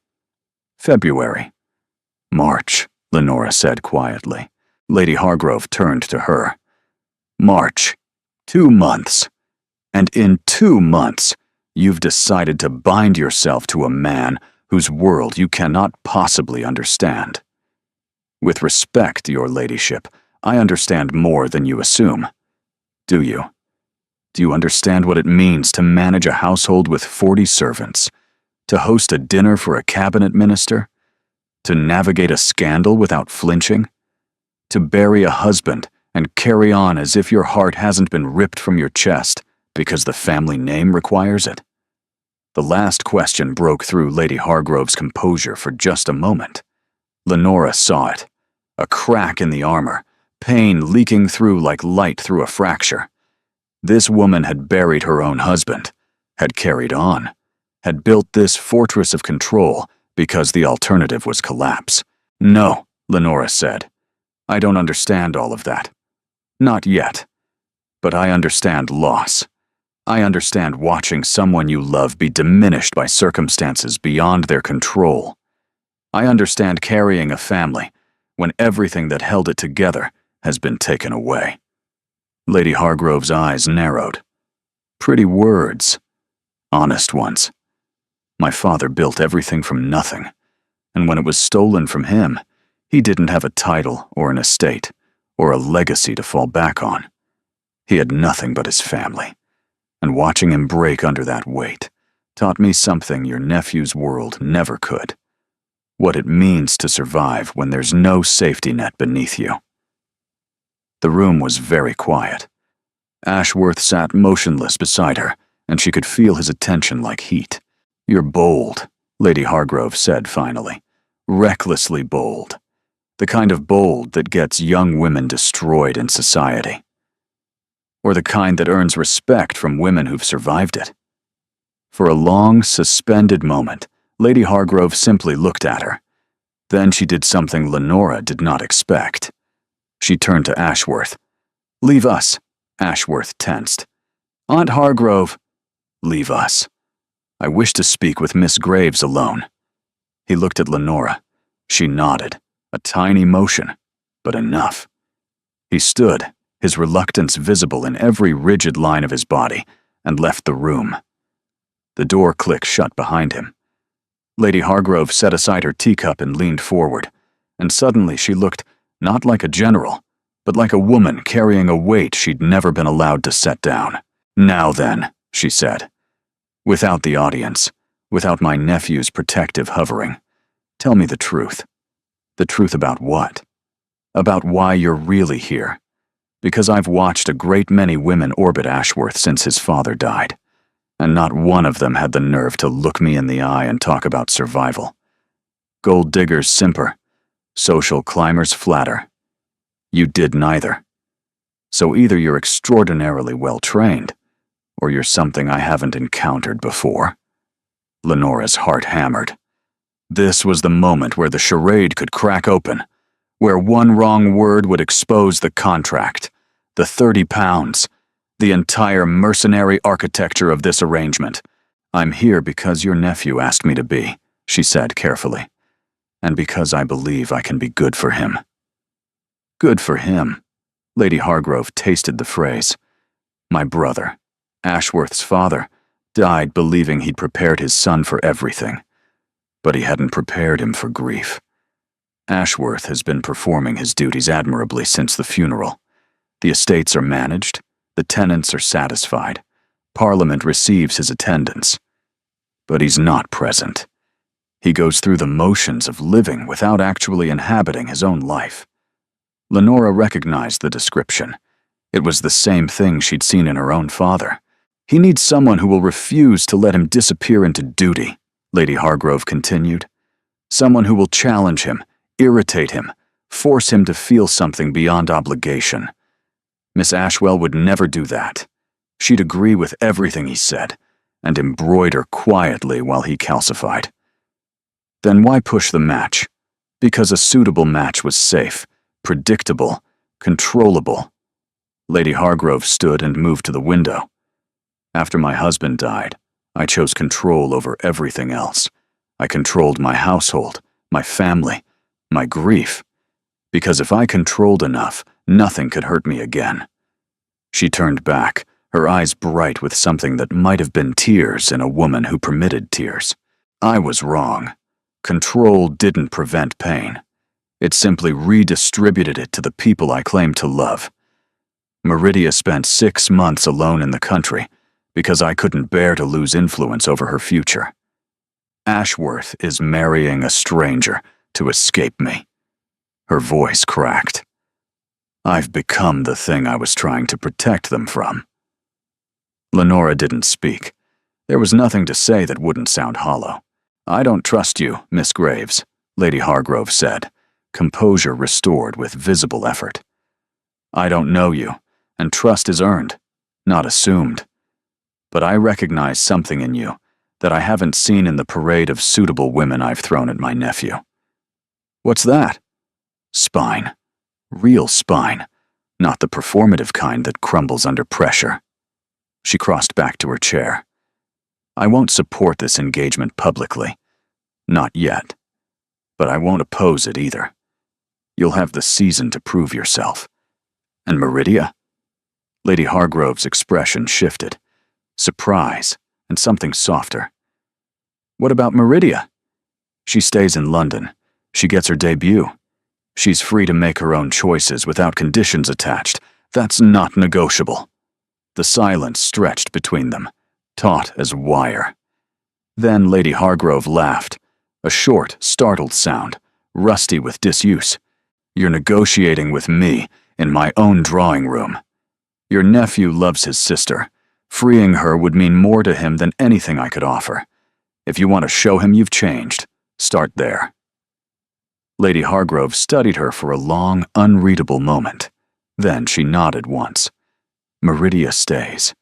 February. March, Lenora said quietly. Lady Hargrove turned to her. March. 2 months. And in 2 months, you've decided to bind yourself to a man whose world you cannot possibly understand. With respect, your ladyship, I understand more than you assume. Do you? Do you understand what it means to manage a household with 40 servants? To host a dinner for a cabinet minister? To navigate a scandal without flinching? To bury a husband and carry on as if your heart hasn't been ripped from your chest because the family name requires it? The last question broke through Lady Hargrove's composure for just a moment. Lenora saw it. A crack in the armor, pain leaking through like light through a fracture. This woman had buried her own husband, had carried on, had built this fortress of control because the alternative was collapse. "No," Lenora said. "I don't understand all of that. Not yet. But I understand loss. I understand watching someone you love be diminished by circumstances beyond their control. I understand carrying a family when everything that held it together has been taken away." Lady Hargrove's eyes narrowed. Pretty words. Honest ones. My father built everything from nothing, and when it was stolen from him, he didn't have a title or an estate or a legacy to fall back on. He had nothing but his family. And watching him break under that weight taught me something your nephew's world never could. What it means to survive when there's no safety net beneath you. The room was very quiet. Ashworth sat motionless beside her, and she could feel his attention like heat. "You're bold," Lady Hargrove said finally. "Recklessly bold. The kind of bold that gets young women destroyed in society. Or the kind that earns respect from women who've survived it." For a long, suspended moment, Lady Hargrove simply looked at her. Then she did something Lenora did not expect. She turned to Ashworth. "Leave us." Ashworth tensed. "Aunt Hargrove." "Leave us. I wish to speak with Miss Graves alone." He looked at Lenora. She nodded, a tiny motion, but enough. He stood, his reluctance visible in every rigid line of his body, and left the room. The door clicked shut behind him. Lady Hargrove set aside her teacup and leaned forward, and suddenly she looked not like a general, but like a woman carrying a weight she'd never been allowed to set down. "Now then," she said, without the audience, without my nephew's protective hovering, "tell me the truth." "The truth about what?" "About why you're really here. Because I've watched a great many women orbit Ashworth since his father died, and not one of them had the nerve to look me in the eye and talk about survival. Gold diggers simper, social climbers flatter. You did neither. So either you're extraordinarily well-trained, or you're something I haven't encountered before." Lenora's heart hammered. This was the moment where the charade could crack open, where one wrong word would expose the contract, the 30 pounds, the entire mercenary architecture of this arrangement. "I'm here because your nephew asked me to be," she said carefully, "and because I believe I can be good for him." Good for him. Lady Hargrove tasted the phrase. My brother, Ashworth's father, died believing he'd prepared his son for everything, but he hadn't prepared him for grief. Ashworth has been performing his duties admirably since the funeral. The estates are managed, the tenants are satisfied, Parliament receives his attendance. But he's not present. He goes through the motions of living without actually inhabiting his own life. Lenora recognized the description. It was the same thing she'd seen in her own father. "He needs someone who will refuse to let him disappear into duty," Lady Hargrove continued. "Someone who will challenge him, irritate him, force him to feel something beyond obligation. Miss Ashwell would never do that. She'd agree with everything he said, and embroider quietly while he calcified. Then why push the match? Because a suitable match was safe, predictable, controllable." Lady Hargrove stood and moved to the window. "After my husband died, I chose control over everything else. I controlled my household, my family, my grief. Because if I controlled enough, nothing could hurt me again." She turned back, her eyes bright with something that might have been tears in a woman who permitted tears. "I was wrong. Control didn't prevent pain. It simply redistributed it to the people I claimed to love. Meridia spent 6 months alone in the country because I couldn't bear to lose influence over her future. Ashworth is marrying a stranger to escape me." Her voice cracked. "I've become the thing I was trying to protect them from." Lenora didn't speak. There was nothing to say that wouldn't sound hollow. "I don't trust you, Miss Graves," Lady Hargrove said, composure restored with visible effort. "I don't know you, and trust is earned, not assumed. But I recognize something in you that I haven't seen in the parade of suitable women I've thrown at my nephew." "What's that?" "Spine. Real spine, not the performative kind that crumbles under pressure." She crossed back to her chair. "I won't support this engagement publicly. Not yet. But I won't oppose it either. You'll have the season to prove yourself. And Meridia?" Lady Hargrove's expression shifted. Surprise, and something softer. "What about Meridia?" "She stays in London. She gets her debut. She's free to make her own choices without conditions attached. That's not negotiable." The silence stretched between them, taut as wire. Then Lady Hargrove laughed, a short, startled sound, rusty with disuse. "You're negotiating with me in my own drawing room. Your nephew loves his sister. Freeing her would mean more to him than anything I could offer. If you want to show him you've changed, start there." Lady Hargrove studied her for a long, unreadable moment. Then she nodded once. "Meridia stays.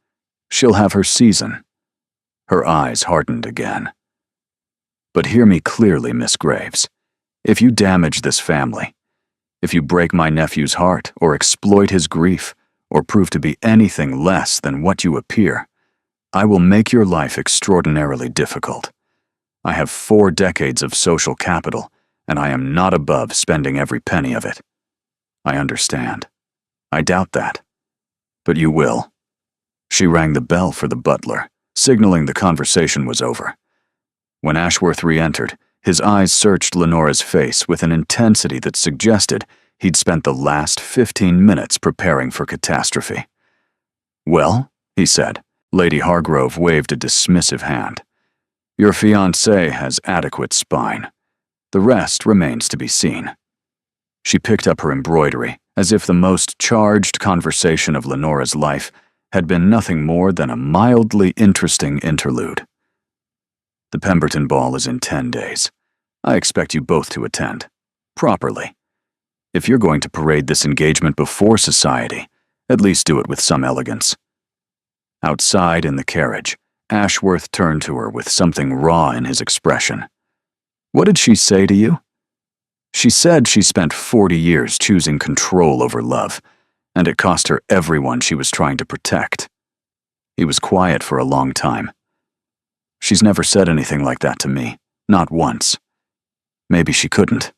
She'll have her season." Her eyes hardened again. "But hear me clearly, Miss Graves. If you damage this family, if you break my nephew's heart or exploit his grief, or prove to be anything less than what you appear, I will make your life extraordinarily difficult. I have 4 decades of social capital, and I am not above spending every penny of it. I understand. I doubt that. But you will." She rang the bell for the butler, signaling the conversation was over. When Ashworth re-entered, his eyes searched Lenora's face with an intensity that suggested He'd spent the last 15 minutes preparing for catastrophe. "Well," he said. Lady Hargrove waved a dismissive hand. "Your fiancé has adequate spine. The rest remains to be seen." She picked up her embroidery, as if the most charged conversation of Lenora's life had been nothing more than a mildly interesting interlude. "The Pemberton Ball is in 10 days. I expect you both to attend. Properly. If you're going to parade this engagement before society, at least do it with some elegance." Outside in the carriage, Ashworth turned to her with something raw in his expression. "What did she say to you?" "She said she spent 40 years choosing control over love, and it cost her everyone she was trying to protect." He was quiet for a long time. "She's never said anything like that to me, not once. Maybe she couldn't.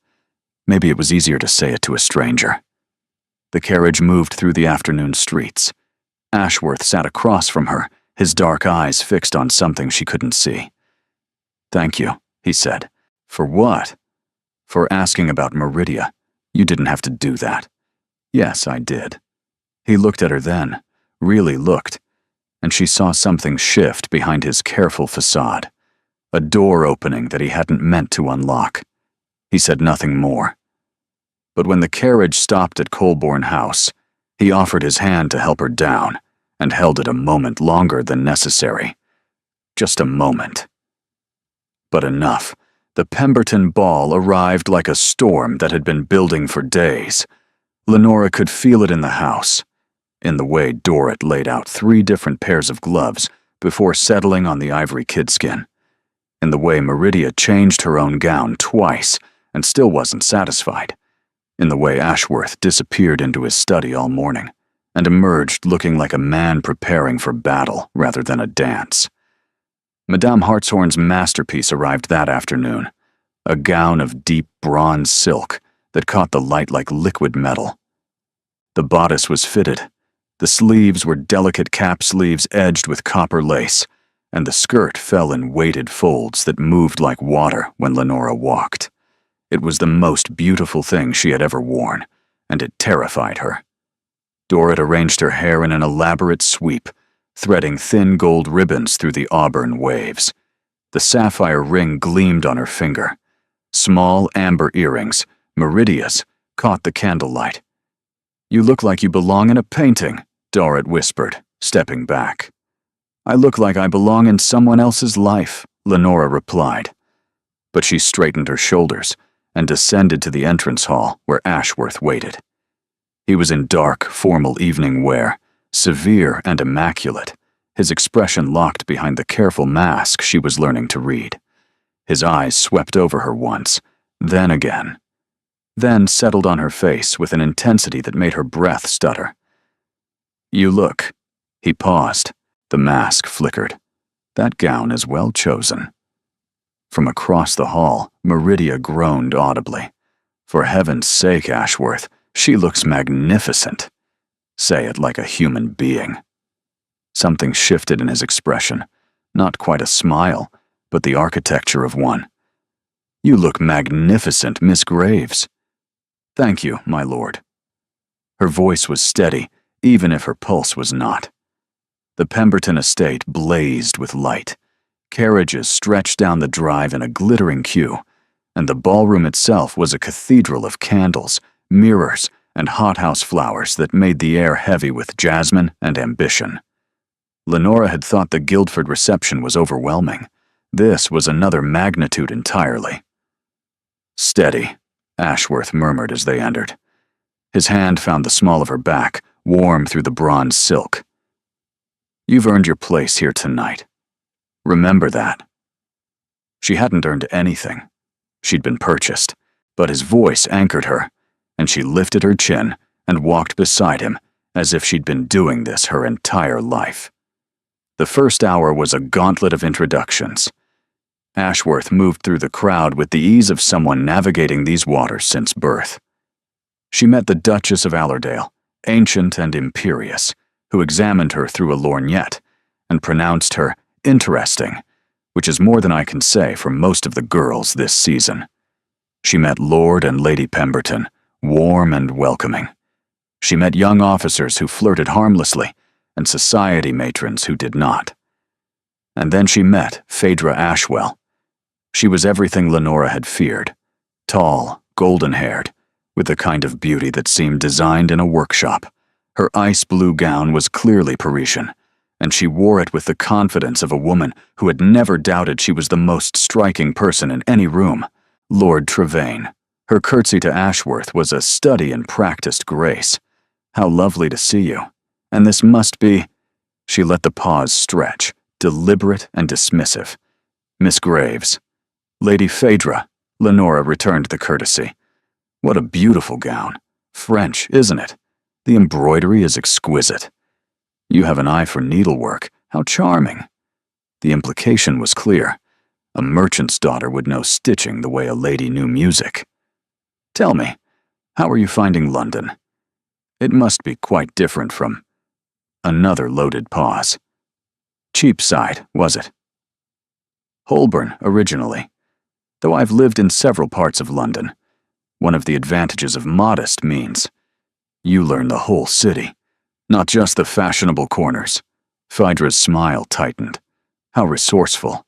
Maybe it was easier to say it to a stranger." The carriage moved through the afternoon streets. Ashworth sat across from her, his dark eyes fixed on something she couldn't see. "Thank you," he said. "For what?" "For asking about Meridia. You didn't have to do that." "Yes, I did." He looked at her then, really looked, and she saw something shift behind his careful facade, a door opening that he hadn't meant to unlock. He said nothing more. But when the carriage stopped at Colborne House, he offered his hand to help her down, and held it a moment longer than necessary. Just a moment. But enough. The Pemberton Ball arrived like a storm that had been building for days. Lenora could feel it in the house, in the way Dorrit laid out 3 different pairs of gloves before settling on the ivory kidskin, in the way Meridia changed her own gown twice and still wasn't satisfied, in the way Ashworth disappeared into his study all morning and emerged looking like a man preparing for battle rather than a dance. Madame Hartshorn's masterpiece arrived that afternoon, a gown of deep bronze silk that caught the light like liquid metal. The bodice was fitted, the sleeves were delicate cap sleeves edged with copper lace, and the skirt fell in weighted folds that moved like water when Lenora walked. It was the most beautiful thing she had ever worn, and it terrified her. Dorrit arranged her hair in an elaborate sweep, threading thin gold ribbons through the auburn waves. The sapphire ring gleamed on her finger. Small amber earrings, Meridia's, caught the candlelight. "You look like you belong in a painting," Dorrit whispered, stepping back. "I look like I belong in someone else's life," Lenora replied. But she straightened her shoulders and descended to the entrance hall where Ashworth waited. He was in dark, formal evening wear, severe and immaculate, his expression locked behind the careful mask she was learning to read. His eyes swept over her once, then again, then settled on her face with an intensity that made her breath stutter. "You look." He paused. The mask flickered. "That gown is well chosen." From across the hall, Meridia groaned audibly. "For heaven's sake, Ashworth, she looks magnificent. Say it like a human being." Something shifted in his expression, not quite a smile, but the architecture of one. "You look magnificent, Miss Graves." "Thank you, my lord." Her voice was steady, even if her pulse was not. The Pemberton estate blazed with light. Carriages stretched down the drive in a glittering queue, and the ballroom itself was a cathedral of candles, mirrors, and hothouse flowers that made the air heavy with jasmine and ambition. Lenora had thought the Guildford reception was overwhelming. This was another magnitude entirely. "Steady," Ashworth murmured as they entered. His hand found the small of her back, warm through the bronze silk. "You've earned your place here tonight. Remember that." She hadn't earned anything. She'd been purchased, but his voice anchored her, and she lifted her chin and walked beside him as if she'd been doing this her entire life. The first hour was a gauntlet of introductions. Ashworth moved through the crowd with the ease of someone navigating these waters since birth. She met the Duchess of Allerdale, ancient and imperious, who examined her through a lorgnette and pronounced her interesting, which is more than I can say for most of the girls this season. She met Lord and Lady Pemberton, warm and welcoming. She met young officers who flirted harmlessly, and society matrons who did not. And then she met Phaedra Ashwell. She was everything Lenora had feared. Tall, golden-haired, with the kind of beauty that seemed designed in a workshop. Her ice blue gown was clearly Parisian, and she wore it with the confidence of a woman who had never doubted she was the most striking person in any room. Lord Trevane. Her curtsy to Ashworth was a study in practiced grace. How lovely to see you. And this must be— She let the pause stretch, deliberate and dismissive. Miss Graves. Lady Phaedra. Lenora returned the courtesy. What a beautiful gown. French, isn't it? The embroidery is exquisite. You have an eye for needlework. How charming. The implication was clear. A merchant's daughter would know stitching the way a lady knew music. Tell me, how are you finding London? It must be quite different from— Another loaded pause. Cheapside, was it? Holborn, originally. Though I've lived in several parts of London. One of the advantages of modest means you learn the whole city, not just the fashionable corners. Phaedra's smile tightened. How resourceful.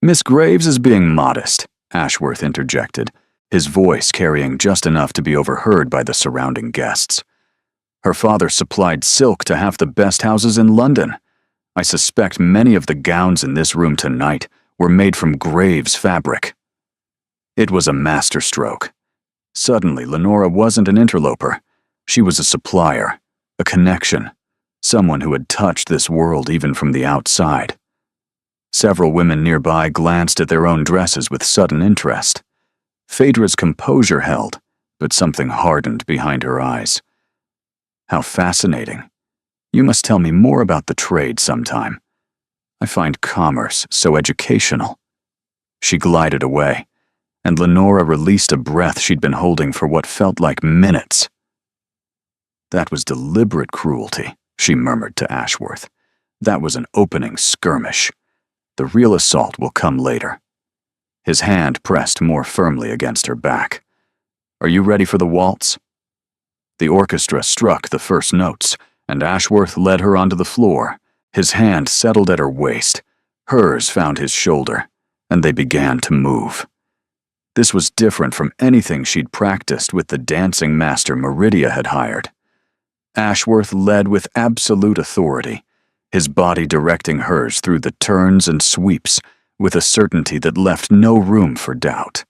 Miss Graves is being modest, Ashworth interjected, his voice carrying just enough to be overheard by the surrounding guests. Her father supplied silk to half the best houses in London. I suspect many of the gowns in this room tonight were made from Graves fabric. It was a masterstroke. Suddenly, Lenora wasn't an interloper. She was a supplier, a connection, someone who had touched this world even from the outside. Several women nearby glanced at their own dresses with sudden interest. Phaedra's composure held, but something hardened behind her eyes. How fascinating. You must tell me more about the trade sometime. I find commerce so educational. She glided away, and Lenora released a breath she'd been holding for what felt like minutes. That was deliberate cruelty, she murmured to Ashworth. That was an opening skirmish. The real assault will come later. His hand pressed more firmly against her back. Are you ready for the waltz? The orchestra struck the first notes, and Ashworth led her onto the floor. His hand settled at her waist. Hers found his shoulder, and they began to move. This was different from anything she'd practiced with the dancing master Meridia had hired. Ashworth led with absolute authority, his body directing hers through the turns and sweeps with a certainty that left no room for doubt.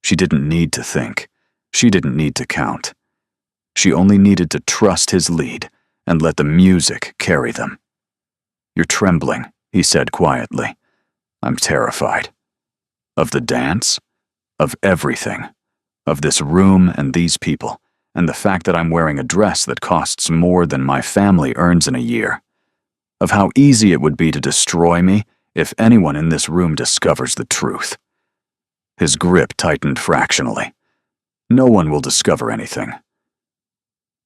She didn't need to think. She didn't need to count. She only needed to trust his lead and let the music carry them. You're trembling, he said quietly. I'm terrified. Of the dance? Of everything. Of this room and these people, and the fact that I'm wearing a dress that costs more than my family earns in a year. Of how easy it would be to destroy me if anyone in this room discovers the truth. His grip tightened fractionally. No one will discover anything.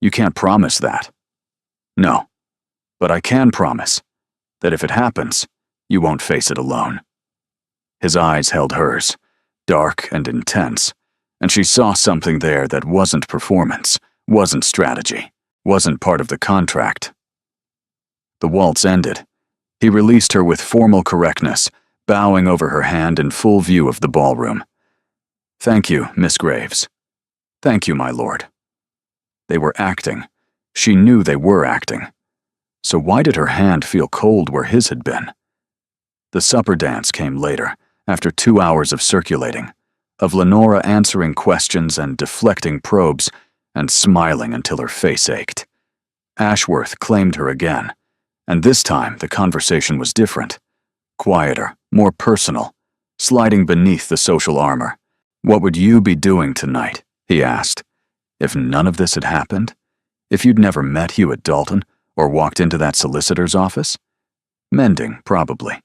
You can't promise that. No, but I can promise that if it happens, you won't face it alone. His eyes held hers, dark and intense, and she saw something there that wasn't performance, wasn't strategy, wasn't part of the contract. The waltz ended. He released her with formal correctness, bowing over her hand in full view of the ballroom. Thank you, Miss Graves. Thank you, my lord. They were acting. She knew they were acting. So why did her hand feel cold where his had been? The supper dance came later, after 2 hours of circulating, of Lenora answering questions and deflecting probes, and smiling until her face ached. Ashworth claimed her again, and this time the conversation was different. Quieter, more personal, sliding beneath the social armor. What would you be doing tonight, he asked, if none of this had happened? If you'd never met Hewitt Dalton, or walked into that solicitor's office? Mending, probably.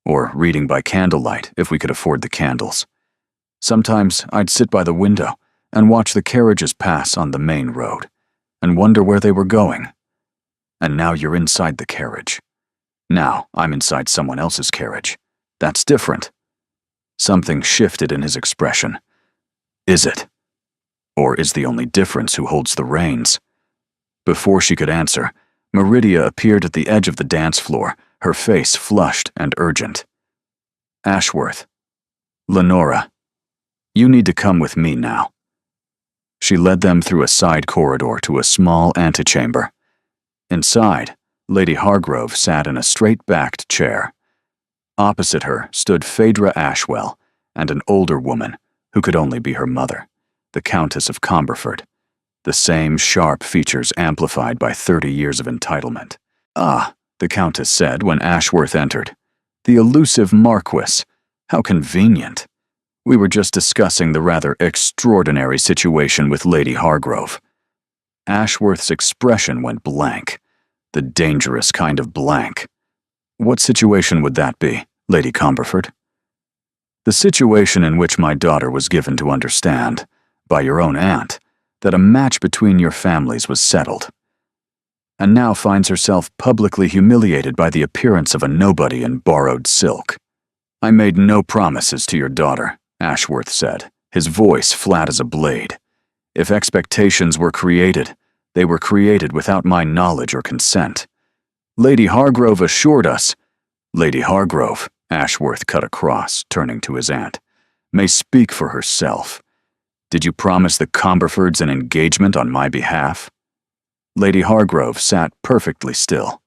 Or reading by candlelight, if we could afford the candles. Sometimes I'd sit by the window and watch the carriages pass on the main road, and wonder where they were going. And now you're inside the carriage. Now I'm inside someone else's carriage. That's different. Something shifted in his expression. Is it? Or is the only difference who holds the reins? Before she could answer, Meridia appeared at the edge of the dance floor, her face flushed and urgent. Ashworth. Lenora. You need to come with me now. She led them through a side corridor to a small antechamber. Inside, Lady Hargrove sat in a straight-backed chair. Opposite her stood Phaedra Ashwell and an older woman who could only be her mother, the Countess of Comberford, the same sharp features amplified by 30 years of entitlement. "Ah," the Countess said when Ashworth entered. "The elusive Marquis. How convenient. We were just discussing the rather extraordinary situation with Lady Hargrove." Ashworth's expression went blank, the dangerous kind of blank. "What situation would that be, Lady Comberford?" "The situation in which my daughter was given to understand, by your own aunt, that a match between your families was settled, and now finds herself publicly humiliated by the appearance of a nobody in borrowed silk." "I made no promises to your daughter," Ashworth said, his voice flat as a blade. "If expectations were created, they were created without my knowledge or consent. Lady Hargrove assured us—" "Lady Hargrove," Ashworth cut across, turning to his aunt, "may speak for herself. Did you promise the Comberfords an engagement on my behalf?" Lady Hargrove sat perfectly still.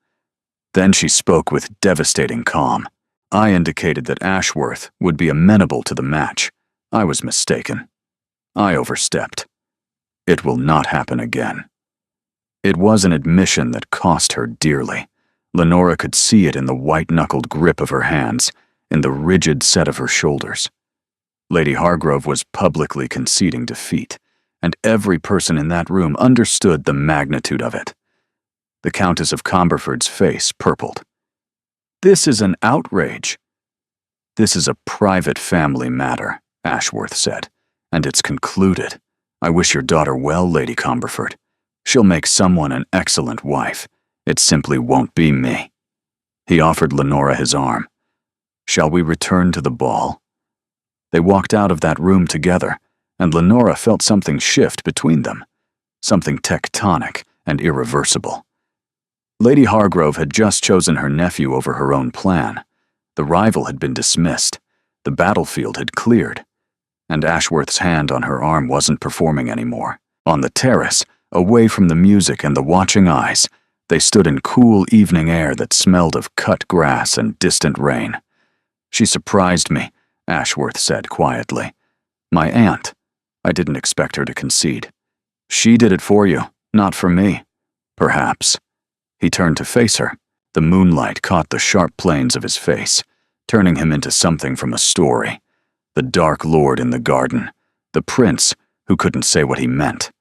Then she spoke with devastating calm. "I indicated that Ashworth would be amenable to the match. I was mistaken. I overstepped. It will not happen again." It was an admission that cost her dearly. Lenora could see it in the white-knuckled grip of her hands, in the rigid set of her shoulders. Lady Hargrove was publicly conceding defeat, and every person in that room understood the magnitude of it. The Countess of Comberford's face purpled. "This is an outrage." "This is a private family matter," Ashworth said, "and it's concluded. I wish your daughter well, Lady Comberford. She'll make someone an excellent wife. It simply won't be me." He offered Lenora his arm. "Shall we return to the ball?" They walked out of that room together, and Lenora felt something shift between them, something tectonic and irreversible. Lady Hargrove had just chosen her nephew over her own plan. The rival had been dismissed. The battlefield had cleared. And Ashworth's hand on her arm wasn't performing anymore. On the terrace, away from the music and the watching eyes, they stood in cool evening air that smelled of cut grass and distant rain. "She surprised me," Ashworth said quietly. "My aunt. I didn't expect her to concede. She did it for you, not for me. Perhaps." He turned to face her. The moonlight caught the sharp planes of his face, turning him into something from a story. The Dark Lord in the garden, the prince who couldn't say what he meant.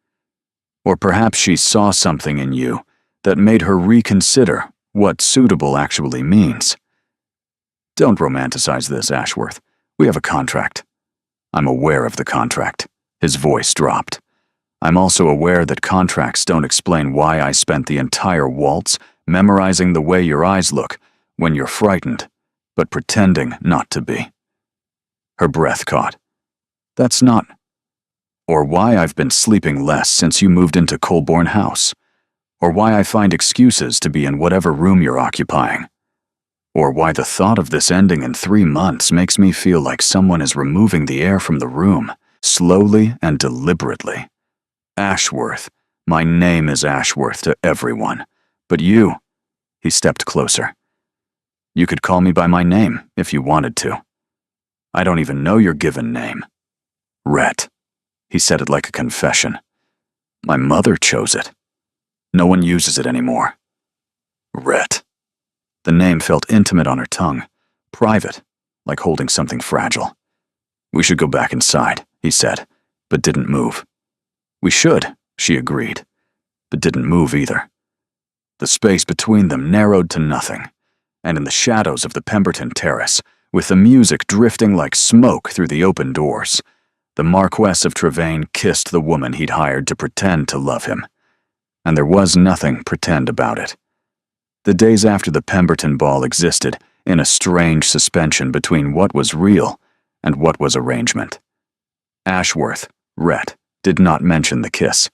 Or perhaps she saw something in you that made her reconsider what suitable actually means. "Don't romanticize this, Ashworth. We have a contract." "I'm aware of the contract." His voice dropped. "I'm also aware that contracts don't explain why I spent the entire waltz memorizing the way your eyes look when you're frightened, but pretending not to be." Her breath caught. "That's not—" "Or why I've been sleeping less since you moved into Colborne House. Or why I find excuses to be in whatever room you're occupying. Or why the thought of this ending in 3 months makes me feel like someone is removing the air from the room, slowly and deliberately. Ashworth. My name is Ashworth to everyone. But you—" He stepped closer. "You could call me by my name if you wanted to. I don't even know your given name. Rhett." He said it like a confession. "My mother chose it. No one uses it anymore. Rhett." The name felt intimate on her tongue, private, like holding something fragile. "We should go back inside," he said, but didn't move. "We should," she agreed, but didn't move either. The space between them narrowed to nothing, and in the shadows of the Pemberton terrace, with the music drifting like smoke through the open doors, the Marquess of Trevane kissed the woman he'd hired to pretend to love him. And there was nothing pretend about it. The days after the Pemberton ball existed in a strange suspension between what was real and what was arrangement. Ashworth, Rhett, did not mention the kiss.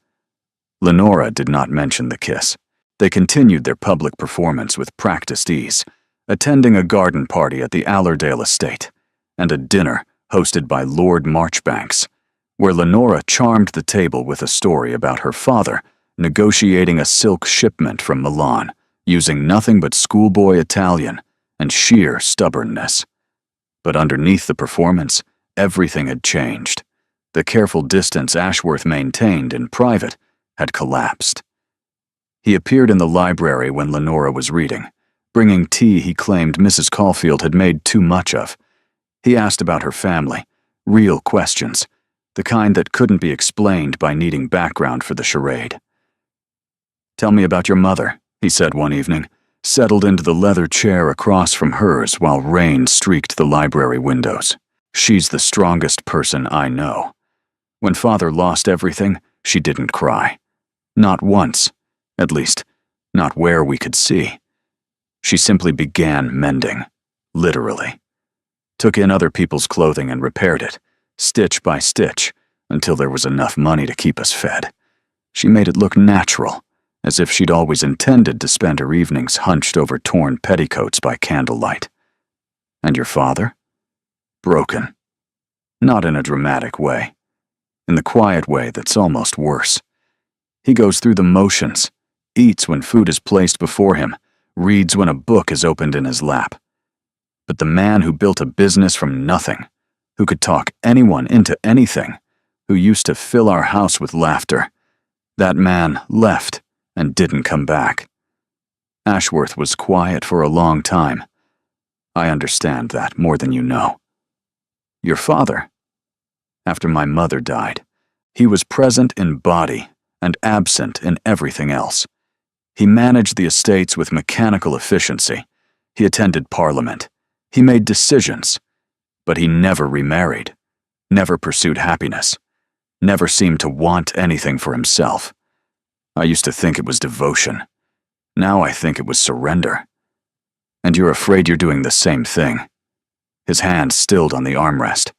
Lenora did not mention the kiss. They continued their public performance with practiced ease, attending a garden party at the Allerdale estate, and a dinner hosted by Lord Marchbanks, where Lenora charmed the table with a story about her father negotiating a silk shipment from Milan, using nothing but schoolboy Italian and sheer stubbornness. But underneath the performance, everything had changed. The careful distance Ashworth maintained in private had collapsed. He appeared in the library when Lenora was reading, bringing tea he claimed Mrs. Caulfield had made too much of. He asked about her family, real questions, the kind that couldn't be explained by needing background for the charade. "Tell me about your mother," he said one evening, settled into the leather chair across from hers while rain streaked the library windows. "She's the strongest person I know. When Father lost everything, she didn't cry. Not once. At least, not where we could see. She simply began mending, literally. Took in other people's clothing and repaired it, stitch by stitch, until there was enough money to keep us fed. She made it look natural, as if she'd always intended to spend her evenings hunched over torn petticoats by candlelight. And your father? Broken. Not in a dramatic way. In the quiet way that's almost worse. He goes through the motions, eats when food is placed before him, reads when a book is opened in his lap. But the man who built a business from nothing, who could talk anyone into anything, who used to fill our house with laughter, that man left and didn't come back. Ashworth was quiet for a long time. I understand that more than you know. Your father? After my mother died, he was present in body and absent in everything else. He managed the estates with mechanical efficiency. He attended Parliament. He made decisions. But he never remarried, never pursued happiness, never seemed to want anything for himself. I used to think it was devotion. Now I think it was surrender. And you're afraid you're doing the same thing. His hand stilled on the armrest.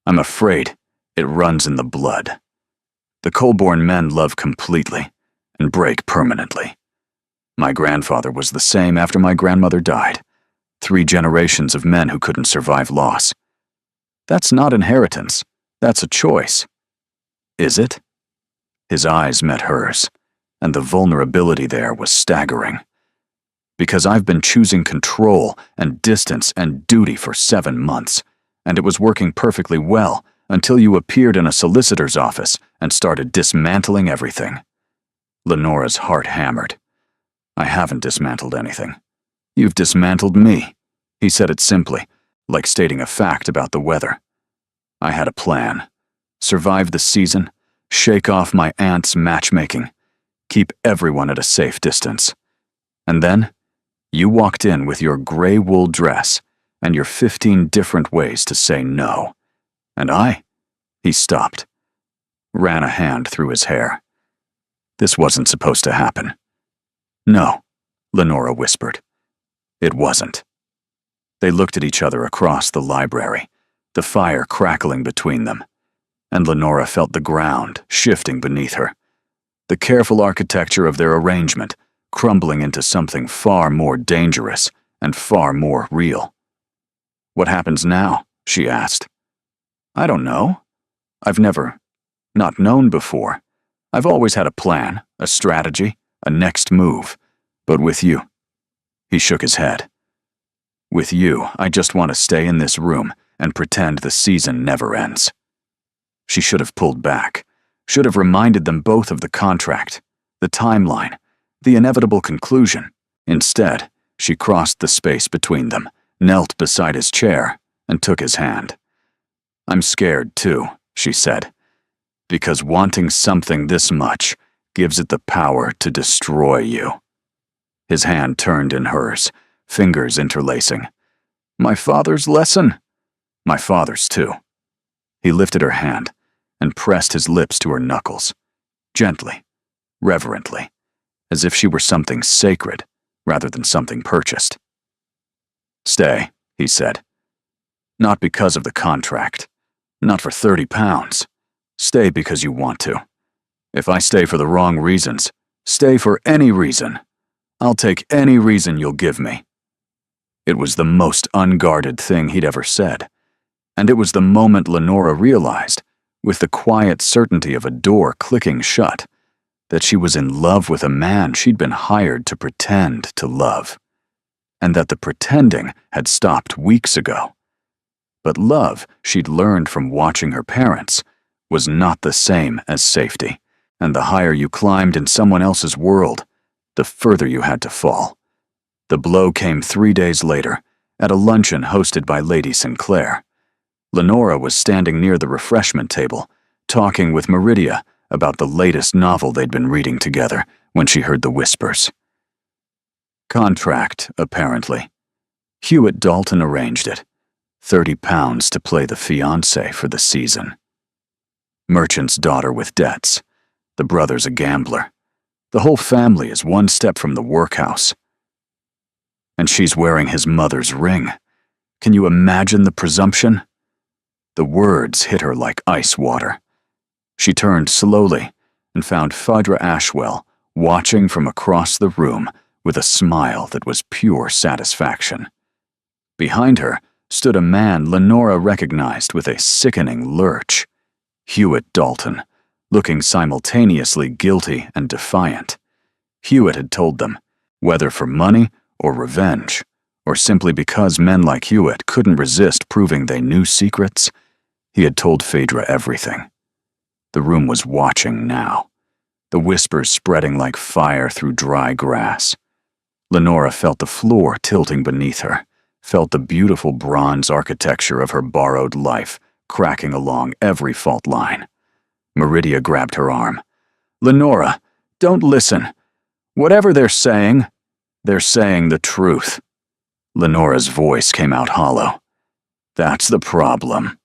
I'm afraid it runs in the blood. The Colborne men love completely and break permanently. My grandfather was the same after my grandmother died. 3 generations of men who couldn't survive loss. That's not inheritance. That's a choice. Is it? His eyes met hers, and the vulnerability there was staggering. Because I've been choosing control and distance and duty for 7 months, and it was working perfectly well until you appeared in a solicitor's office and started dismantling everything. Lenora's heart hammered. I haven't dismantled anything. You've dismantled me. He said it simply, like stating a fact about the weather. I had a plan. Survive the season, shake off my aunt's matchmaking, keep everyone at a safe distance. And then, you walked in with your gray wool dress and your 15 different ways to say no. And he stopped, ran a hand through his hair. This wasn't supposed to happen. No, Lenora whispered. It wasn't. They looked at each other across the library, the fire crackling between them, and Lenora felt the ground shifting beneath her, the careful architecture of their arrangement crumbling into something far more dangerous and far more real. What happens now? She asked. I don't know. I've never not known before. I've always had a plan, a strategy, a next move. But with you, he shook his head. With you, I just want to stay in this room and pretend the season never ends. She should have pulled back, should have reminded them both of the contract, the timeline, the inevitable conclusion. Instead, she crossed the space between them, knelt beside his chair, and took his hand. I'm scared too, she said, because wanting something this much gives it the power to destroy you. His hand turned in hers, fingers interlacing. My father's lesson? My father's too. He lifted her hand and pressed his lips to her knuckles, gently, reverently, as if she were something sacred rather than something purchased. Stay, he said. Not because of the contract. Not for £30. Stay because you want to. If I stay for the wrong reasons, stay for any reason. I'll take any reason you'll give me." It was the most unguarded thing he'd ever said, and it was the moment Lenora realized, with the quiet certainty of a door clicking shut, that she was in love with a man she'd been hired to pretend to love, and that the pretending had stopped weeks ago. But love, she'd learned from watching her parents, was not the same as safety, and the higher you climbed in someone else's world, the further you had to fall. The blow came 3 days later, at a luncheon hosted by Lady Sinclair. Lenora was standing near the refreshment table, talking with Meridia about the latest novel they'd been reading together when she heard the whispers. Contract, apparently. Hewitt Dalton arranged it. £30 to play the fiancé for the season. Merchant's daughter with debts. The brother's a gambler. The whole family is one step from the workhouse. And she's wearing his mother's ring. Can you imagine the presumption? The words hit her like ice water. She turned slowly and found Phaedra Ashwell watching from across the room with a smile that was pure satisfaction. Behind her stood a man Lenora recognized with a sickening lurch. Hewitt Dalton, looking simultaneously guilty and defiant. Hewitt had told them, whether for money or revenge, or simply because men like Hewitt couldn't resist proving they knew secrets, he had told Phaedra everything. The room was watching now, the whispers spreading like fire through dry grass. Lenora felt the floor tilting beneath her, felt the beautiful bronze architecture of her borrowed life cracking along every fault line. Meridia grabbed her arm. "Lenora, don't listen. Whatever they're saying the truth." Lenora's voice came out hollow. "That's the problem."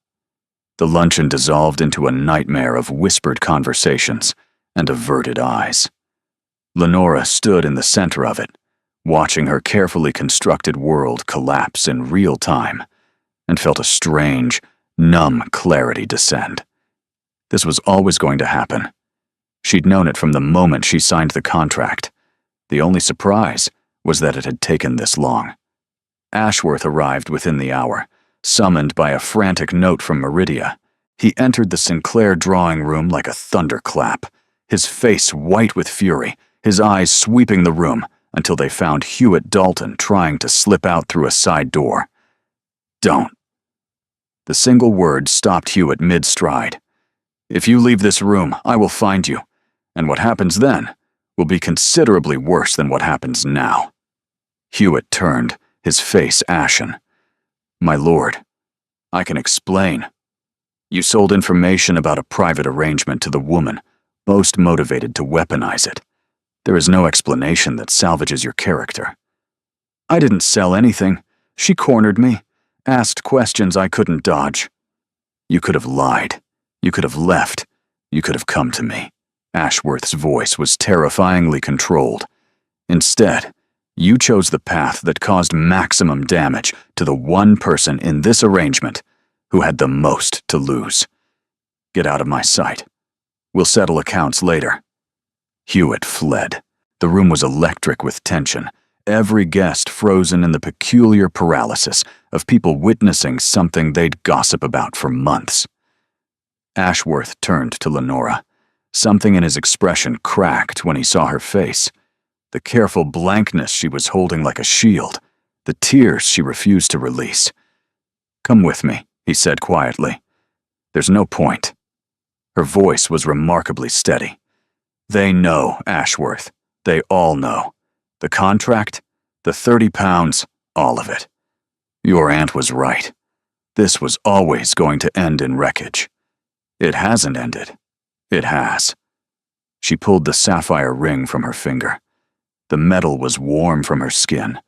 The luncheon dissolved into a nightmare of whispered conversations and averted eyes. Lenora stood in the center of it, watching her carefully constructed world collapse in real time, and felt a strange, numb clarity descend. This was always going to happen. She'd known it from the moment she signed the contract. The only surprise was that it had taken this long. Ashworth arrived within the hour, summoned by a frantic note from Meridia. He entered the Sinclair drawing room like a thunderclap, his face white with fury, his eyes sweeping the room until they found Hewitt Dalton trying to slip out through a side door. "Don't." The single word stopped Hewitt mid-stride. "If you leave this room, I will find you, and what happens then will be considerably worse than what happens now." Hewitt turned, his face ashen. "My lord, I can explain. You sold information about a private arrangement to the woman most motivated to weaponize it. There is no explanation that salvages your character." "I didn't sell anything. She cornered me, asked questions I couldn't dodge." "You could have lied. You could have left. You could have come to me." Ashworth's voice was terrifyingly controlled. "Instead, you chose the path that caused maximum damage to the one person in this arrangement who had the most to lose. Get out of my sight. We'll settle accounts later." Hewitt fled. The room was electric with tension, every guest frozen in the peculiar paralysis of people witnessing something they'd gossip about for months. Ashworth turned to Lenora. Something in his expression cracked when he saw her face. The careful blankness she was holding like a shield, the tears she refused to release. "Come with me," he said quietly. "There's no point." Her voice was remarkably steady. "They know, Ashworth. They all know. The contract, the £30, all of it. Your aunt was right. This was always going to end in wreckage. It hasn't ended. It has." She pulled the sapphire ring from her finger. The metal was warm from her skin,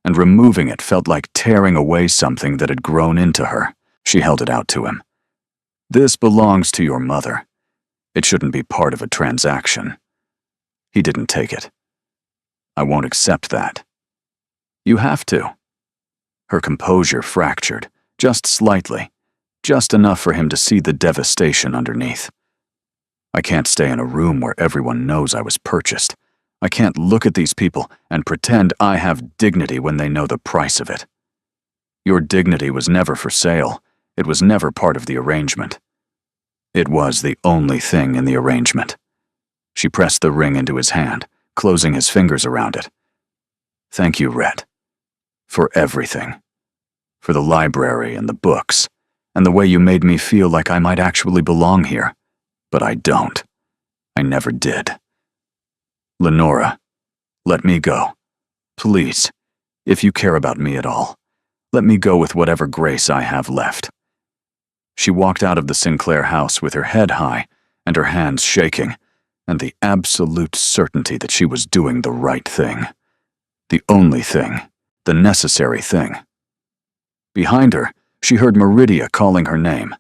and removing it felt like tearing away something that had grown into her. She held it out to him. "This belongs to your mother. It shouldn't be part of a transaction." He didn't take it. "I won't accept that." "You have to." Her composure fractured, just slightly, just enough for him to see the devastation underneath. I can't stay in a room where everyone knows I was purchased. I can't look at these people and pretend I have dignity when they know the price of it. Your dignity was never for sale. It was never part of the arrangement. It was the only thing in the arrangement. She pressed the ring into his hand, closing his fingers around it. Thank you, Rhett. For everything. For the library and the books, and the way you made me feel like I might actually belong here. But I don't. I never did. Lenora, let me go. Please, if you care about me at all, let me go with whatever grace I have left. She walked out of the Sinclair house with her head high and her hands shaking, and the absolute certainty that she was doing the right thing. The only thing, the necessary thing. Behind her, she heard Meridia calling her name.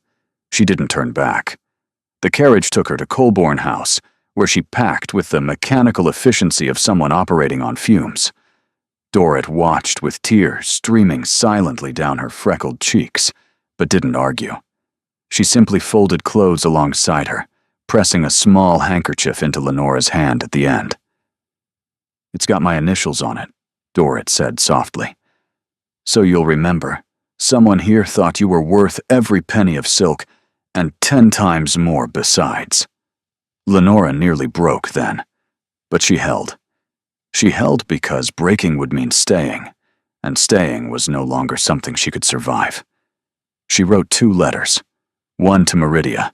She didn't turn back. The carriage took her to Colborne House, where she packed with the mechanical efficiency of someone operating on fumes. Dorrit watched with tears streaming silently down her freckled cheeks, but didn't argue. She simply folded clothes alongside her, pressing a small handkerchief into Lenora's hand at the end. It's got my initials on it, Dorrit said softly. So you'll remember, someone here thought you were worth every penny of silk, and 10 times more besides. Lenora nearly broke then, but she held. She held because breaking would mean staying, and staying was no longer something she could survive. She wrote 2 letters, one to Meridia.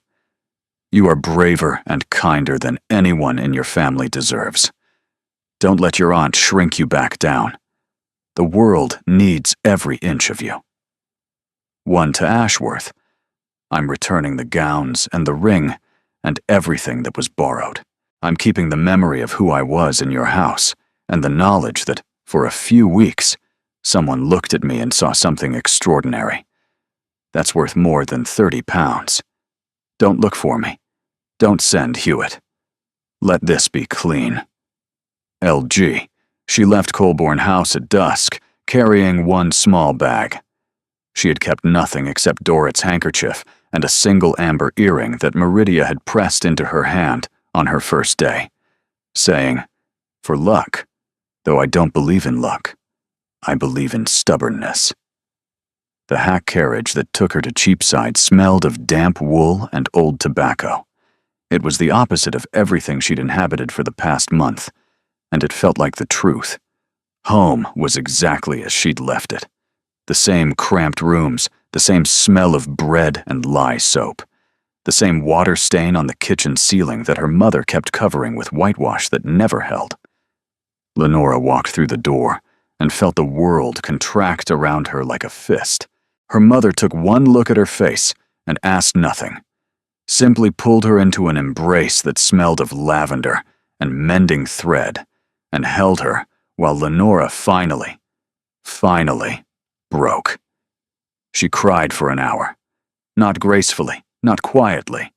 You are braver and kinder than anyone in your family deserves. Don't let your aunt shrink you back down. The world needs every inch of you. One to Ashworth. I'm returning the gowns and the ring and everything that was borrowed. I'm keeping the memory of who I was in your house and the knowledge that, for a few weeks, someone looked at me and saw something extraordinary. That's worth more than £30. Don't look for me. Don't send Hewitt. Let this be clean. LG. She left Colborne House at dusk, carrying one small bag. She had kept nothing except Dorrit's handkerchief and a single amber earring that Meridia had pressed into her hand on her first day, saying, for luck, though I don't believe in luck, I believe in stubbornness. The hack carriage that took her to Cheapside smelled of damp wool and old tobacco. It was the opposite of everything she'd inhabited for the past month, and it felt like the truth. Home was exactly as she'd left it. The same cramped rooms, the same smell of bread and lye soap, the same water stain on the kitchen ceiling that her mother kept covering with whitewash that never held. Lenora walked through the door and felt the world contract around her like a fist. Her mother took one look at her face and asked nothing, simply pulled her into an embrace that smelled of lavender and mending thread, and held her while Lenora finally broke. She cried for an hour, not gracefully, not quietly,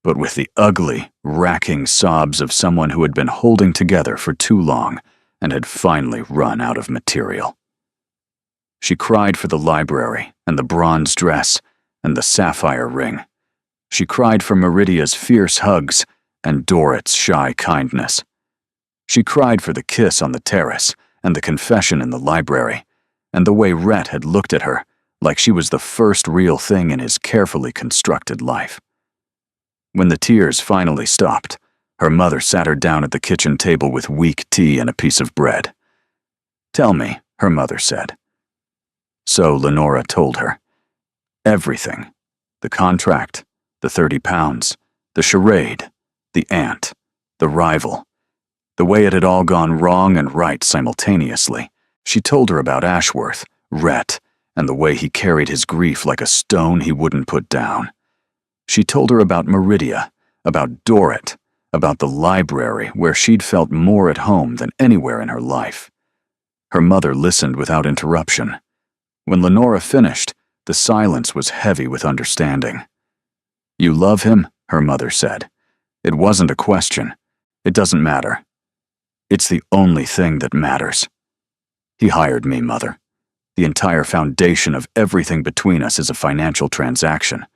but with the ugly, racking sobs of someone who had been holding together for too long and had finally run out of material. She cried for the library and the bronze dress and the sapphire ring. She cried for Meridia's fierce hugs and Dorrit's shy kindness. She cried for the kiss on the terrace and the confession in the library, and the way Rhett had looked at her like she was the first real thing in his carefully constructed life. When the tears finally stopped, her mother sat her down at the kitchen table with weak tea and a piece of bread. Tell me, her mother said. So Lenora told her. Everything. The contract, the £30, the charade, the aunt, the rival. The way it had all gone wrong and right simultaneously. She told her about Ashworth, Rhett, and the way he carried his grief like a stone he wouldn't put down. She told her about Meridia, about Dorrit, about the library where she'd felt more at home than anywhere in her life. Her mother listened without interruption. When Lenora finished, the silence was heavy with understanding. You love him, her mother said. It wasn't a question. It doesn't matter. It's the only thing that matters. He hired me, Mother. The entire foundation of everything between us is a financial transaction.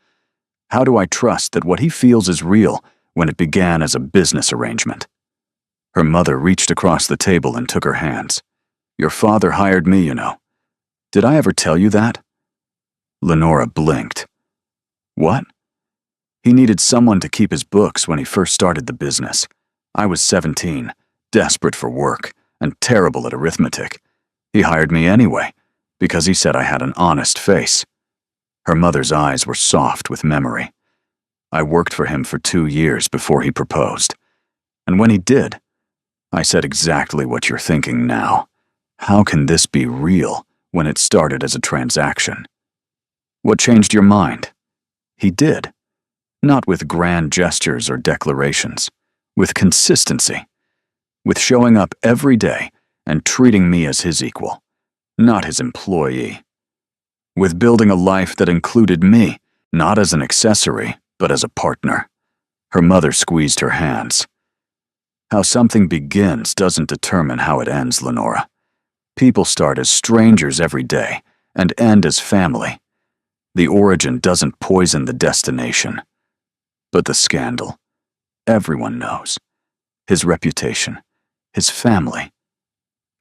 How do I trust that what he feels is real when it began as a business arrangement. Her mother reached across the table and took her hands. "Your father hired me, you know. Did I ever tell you that?" Lenora blinked. "What?" "He needed someone to keep his books when he first started the business. I was 17, desperate for work, and terrible at arithmetic. He hired me anyway, because he said I had an honest face." Her mother's eyes were soft with memory. "I worked for him for 2 years before he proposed. And when he did, I said exactly what you're thinking now. How can this be real when it started as a transaction? What changed your mind?" "He did. Not with grand gestures or declarations. With consistency. With showing up every day and treating me as his equal, not his employee. With building a life that included me, not as an accessory, but as a partner." Her mother squeezed her hands. "How something begins doesn't determine how it ends, Lenora. People start as strangers every day and end as family. The origin doesn't poison the destination. But the scandal, everyone knows. His reputation, his family,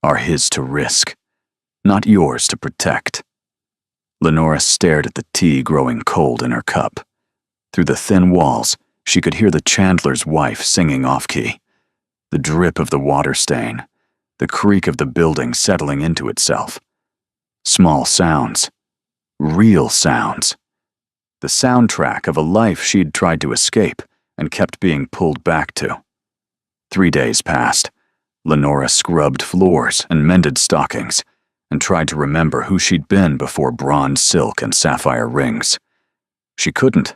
are his to risk, not yours to protect." Lenora stared at the tea growing cold in her cup. Through the thin walls, she could hear the chandler's wife singing off-key. The drip of the water stain, the creak of the building settling into itself. Small sounds. Real sounds. The soundtrack of a life she'd tried to escape and kept being pulled back to. 3 days passed. Lenora scrubbed floors and mended stockings and tried to remember who she'd been before bronze silk and sapphire rings. She couldn't.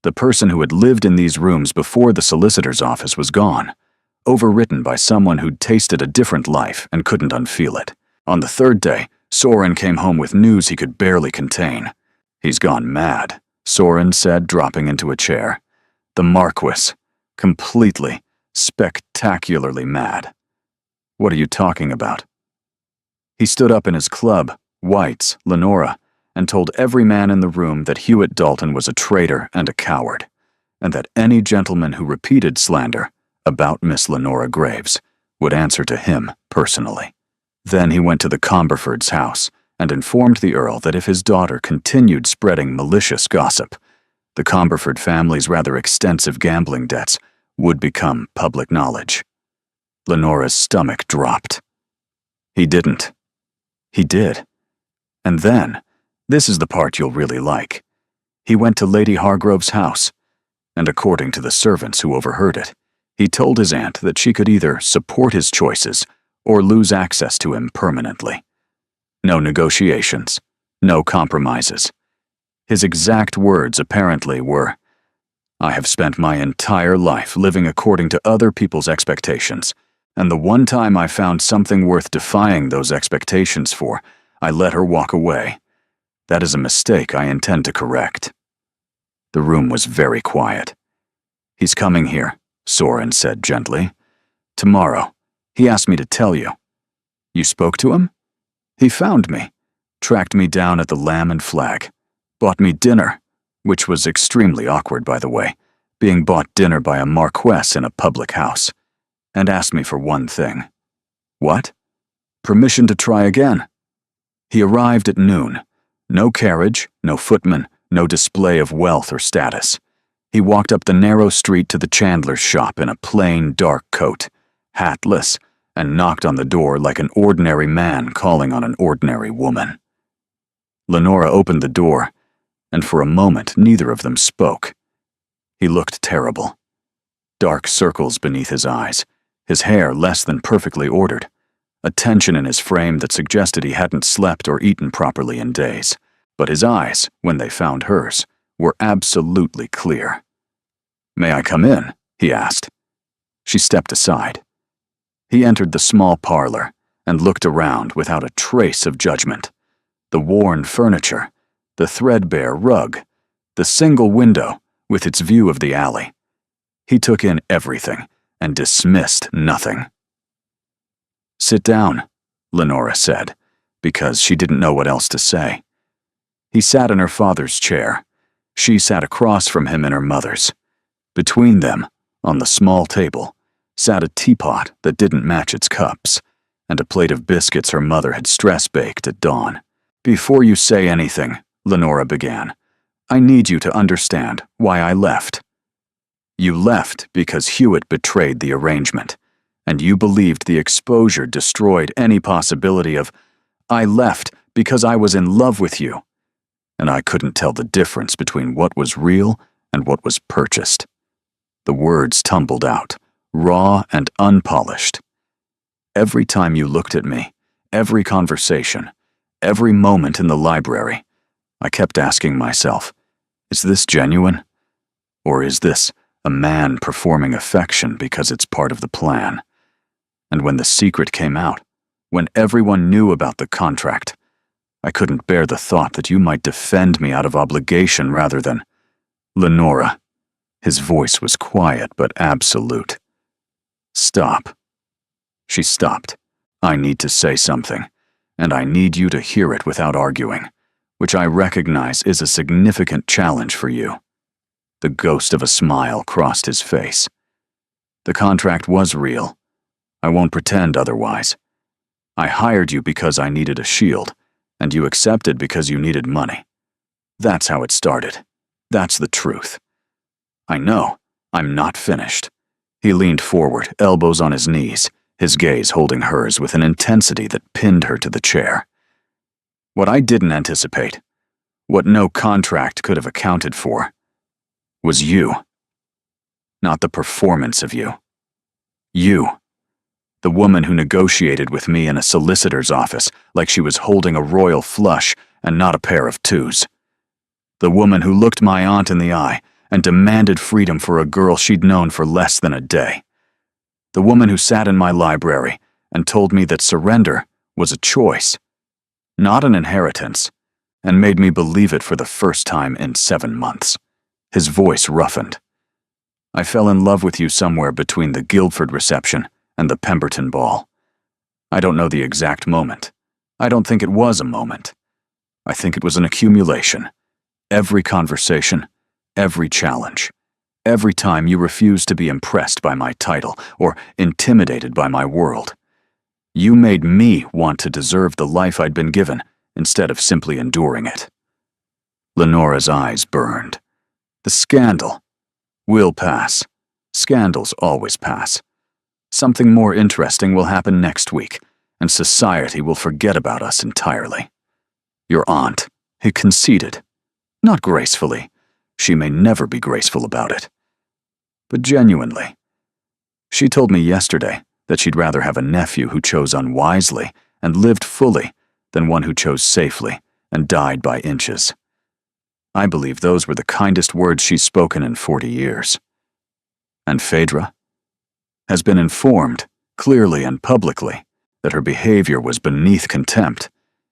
The person who had lived in these rooms before the solicitor's office was gone, overwritten by someone who'd tasted a different life and couldn't unfeel it. On the 3rd day, Soren came home with news he could barely contain. "He's gone mad," Soren said, dropping into a chair. "The Marquis. Completely, spectacularly mad." "What are you talking about?" "He stood up in his club, White's, Lenora, and told every man in the room that Hewitt Dalton was a traitor and a coward, and that any gentleman who repeated slander about Miss Lenora Graves would answer to him personally. Then he went to the Comberfords' house and informed the Earl that if his daughter continued spreading malicious gossip, the Comberford family's rather extensive gambling debts would become public knowledge." Lenora's stomach dropped. "He didn't." "He did. And then, this is the part you'll really like, he went to Lady Hargrove's house, and according to the servants who overheard it, he told his aunt that she could either support his choices or lose access to him permanently. No negotiations, no compromises. His exact words apparently were, "I have spent my entire life living according to other people's expectations, and the one time I found something worth defying those expectations for, I let her walk away. That is a mistake I intend to correct." The room was very quiet. "He's coming here," Soren said gently. "Tomorrow. He asked me to tell you." "You spoke to him?" "He found me, tracked me down at the Lamb and Flag, bought me dinner, which was extremely awkward, by the way, being bought dinner by a marquess in a public house, and asked me for one thing." "What?" "Permission to try again." "He arrived at noon. No carriage, no footman, no display of wealth or status. He walked up the narrow street to the chandler's shop in a plain, dark coat, hatless, and knocked on the door like an ordinary man calling on an ordinary woman." Lenora opened the door, and for a moment neither of them spoke. He looked terrible. Dark circles beneath his eyes, his hair less than perfectly ordered, a tension in his frame that suggested he hadn't slept or eaten properly in days. But his eyes, when they found hers, were absolutely clear. "May I come in?" he asked. She stepped aside. He entered the small parlor and looked around without a trace of judgment. The worn furniture, the threadbare rug, the single window with its view of the alley. He took in everything and dismissed nothing. "Sit down," Lenora said, because she didn't know what else to say. He sat in her father's chair. She sat across from him in her mother's. Between them On the small table sat a teapot that didn't match its cups, and a plate of biscuits her mother had stress-baked at dawn. "Before you say anything," Lenora began, "I need you to understand why I left. You left because Hewitt betrayed the arrangement, and you believed the exposure destroyed any possibility of... I left because I was in love with you, and I couldn't tell the difference between what was real and what was purchased." The words tumbled out, raw and unpolished. "Every time you looked at me, every conversation, every moment in the library, I kept asking myself, is this genuine? Or is this a man performing affection because it's part of the plan? And when the secret came out, when everyone knew about the contract, I couldn't bear the thought that you might defend me out of obligation rather than... Lenora." His voice was quiet but absolute. "Stop." She stopped. "I need to say something, and I need you to hear it without arguing, which I recognize is a significant challenge for you." The ghost of a smile crossed his face. "The contract was real. I won't pretend otherwise. I hired you because I needed a shield, and you accepted because you needed money. That's how it started. That's the truth. I know, I'm not finished." He leaned forward, elbows on his knees, his gaze holding hers with an intensity that pinned her to the chair. "What I didn't anticipate, what no contract could have accounted for, was you. Not the performance of you. You. The woman who negotiated with me in a solicitor's office like she was holding a royal flush and not a pair of twos. The woman who looked my aunt in the eye and demanded freedom for a girl she'd known for less than a day. The woman who sat in my library and told me that surrender was a choice, not an inheritance, and made me believe it for the first time in 7 months. His voice roughened. "I fell in love with you somewhere between the Guildford reception and the Pemberton ball. I don't know the exact moment. I don't think it was a moment. I think it was an accumulation. Every conversation, every challenge, every time you refused to be impressed by my title or intimidated by my world. You made me want to deserve the life I'd been given instead of simply enduring it." Lenora's eyes burned. "The scandal. We'll pass. Scandals always pass. Something more interesting will happen next week, and society will forget about us entirely. Your aunt," he conceded, not gracefully. She may never be graceful about it. But genuinely. She told me yesterday that she'd rather have a nephew who chose unwisely and lived fully than one who chose safely and died by inches. I believe those were the kindest words she's spoken in 40 years. And Phaedra has been informed, clearly and publicly, that her behavior was beneath contempt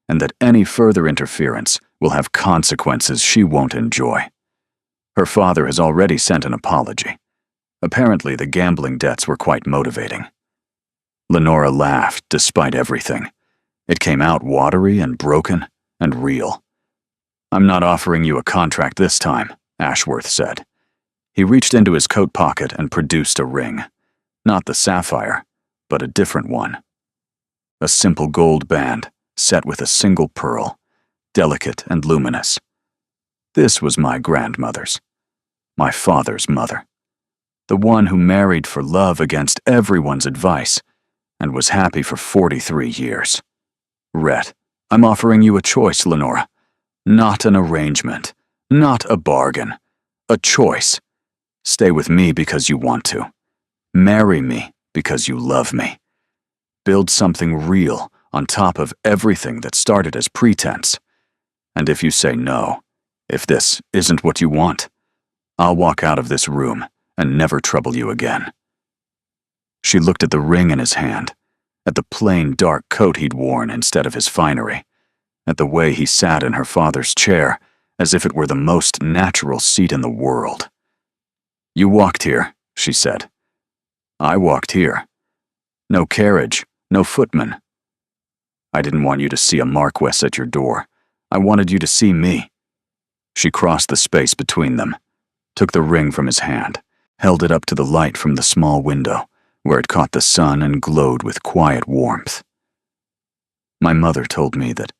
and that any further interference will have consequences she won't enjoy. Her father has already sent an apology. Apparently, the gambling debts were quite motivating. Lenora laughed despite everything. It came out watery and broken and real. "I'm not offering you a contract this time," Ashworth said. He reached into his coat pocket and produced a ring. Not the sapphire, but a different one. A simple gold band set with a single pearl, delicate and luminous. This was my grandmother's, my father's mother, the one who married for love against everyone's advice and was happy for 43 years. "Rhett, I'm offering you a choice, Lenora. Not an arrangement, not a bargain, a choice. Stay with me because you want to. Marry me because you love me. Build something real on top of everything that started as pretense. And if you say no, if this isn't what you want, I'll walk out of this room and never trouble you again." She looked at the ring in his hand, at the plain dark coat he'd worn instead of his finery, at the way he sat in her father's chair as if it were the most natural seat in the world. "You walked here," she said. "I walked here. No carriage, no footman. I didn't want you to see a marquess at your door. I wanted you to see me." She crossed the space between them, took the ring from his hand, held it up to the light from the small window, where it caught the sun and glowed with quiet warmth. My mother told me that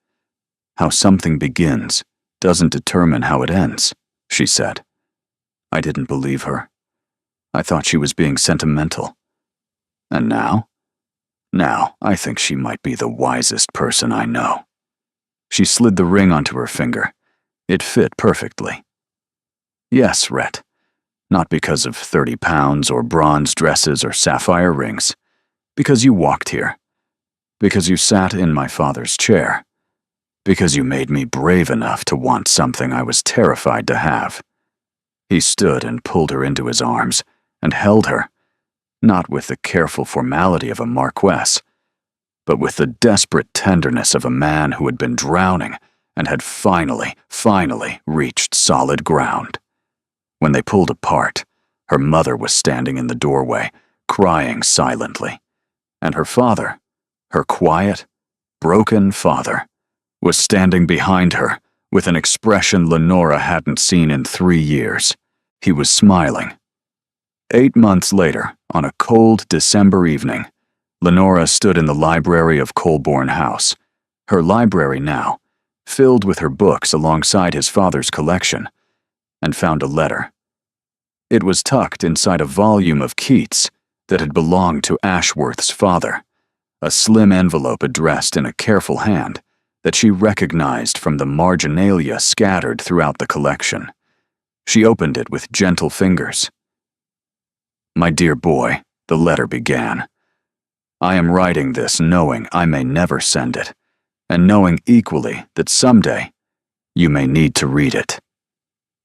how something begins doesn't determine how it ends, she said. I didn't believe her. I thought she was being sentimental. And now? Now, I think she might be the wisest person I know. She slid the ring onto her finger. It fit perfectly. Yes, Rhett. Not because of 30 pounds or bronze dresses or sapphire rings. Because you walked here. Because you sat in my father's chair. Because you made me brave enough to want something I was terrified to have. He stood and pulled her into his arms and held her, not with the careful formality of a marquess, but with the desperate tenderness of a man who had been drowning and had finally reached solid ground. When they pulled apart, her mother was standing in the doorway, crying silently, and her father, her quiet, broken father, was standing behind her with an expression Lenora hadn't seen in 3 years. He was smiling. 8 months later, on a cold December evening, Lenora stood in the library of Colborne House, her library now, filled with her books alongside his father's collection, and found a letter. It was tucked inside a volume of Keats that had belonged to Ashworth's father, a slim envelope addressed in a careful hand that she recognized from the marginalia scattered throughout the collection. She opened it with gentle fingers. My dear boy, the letter began. I am writing this knowing I may never send it, and knowing equally that someday you may need to read it.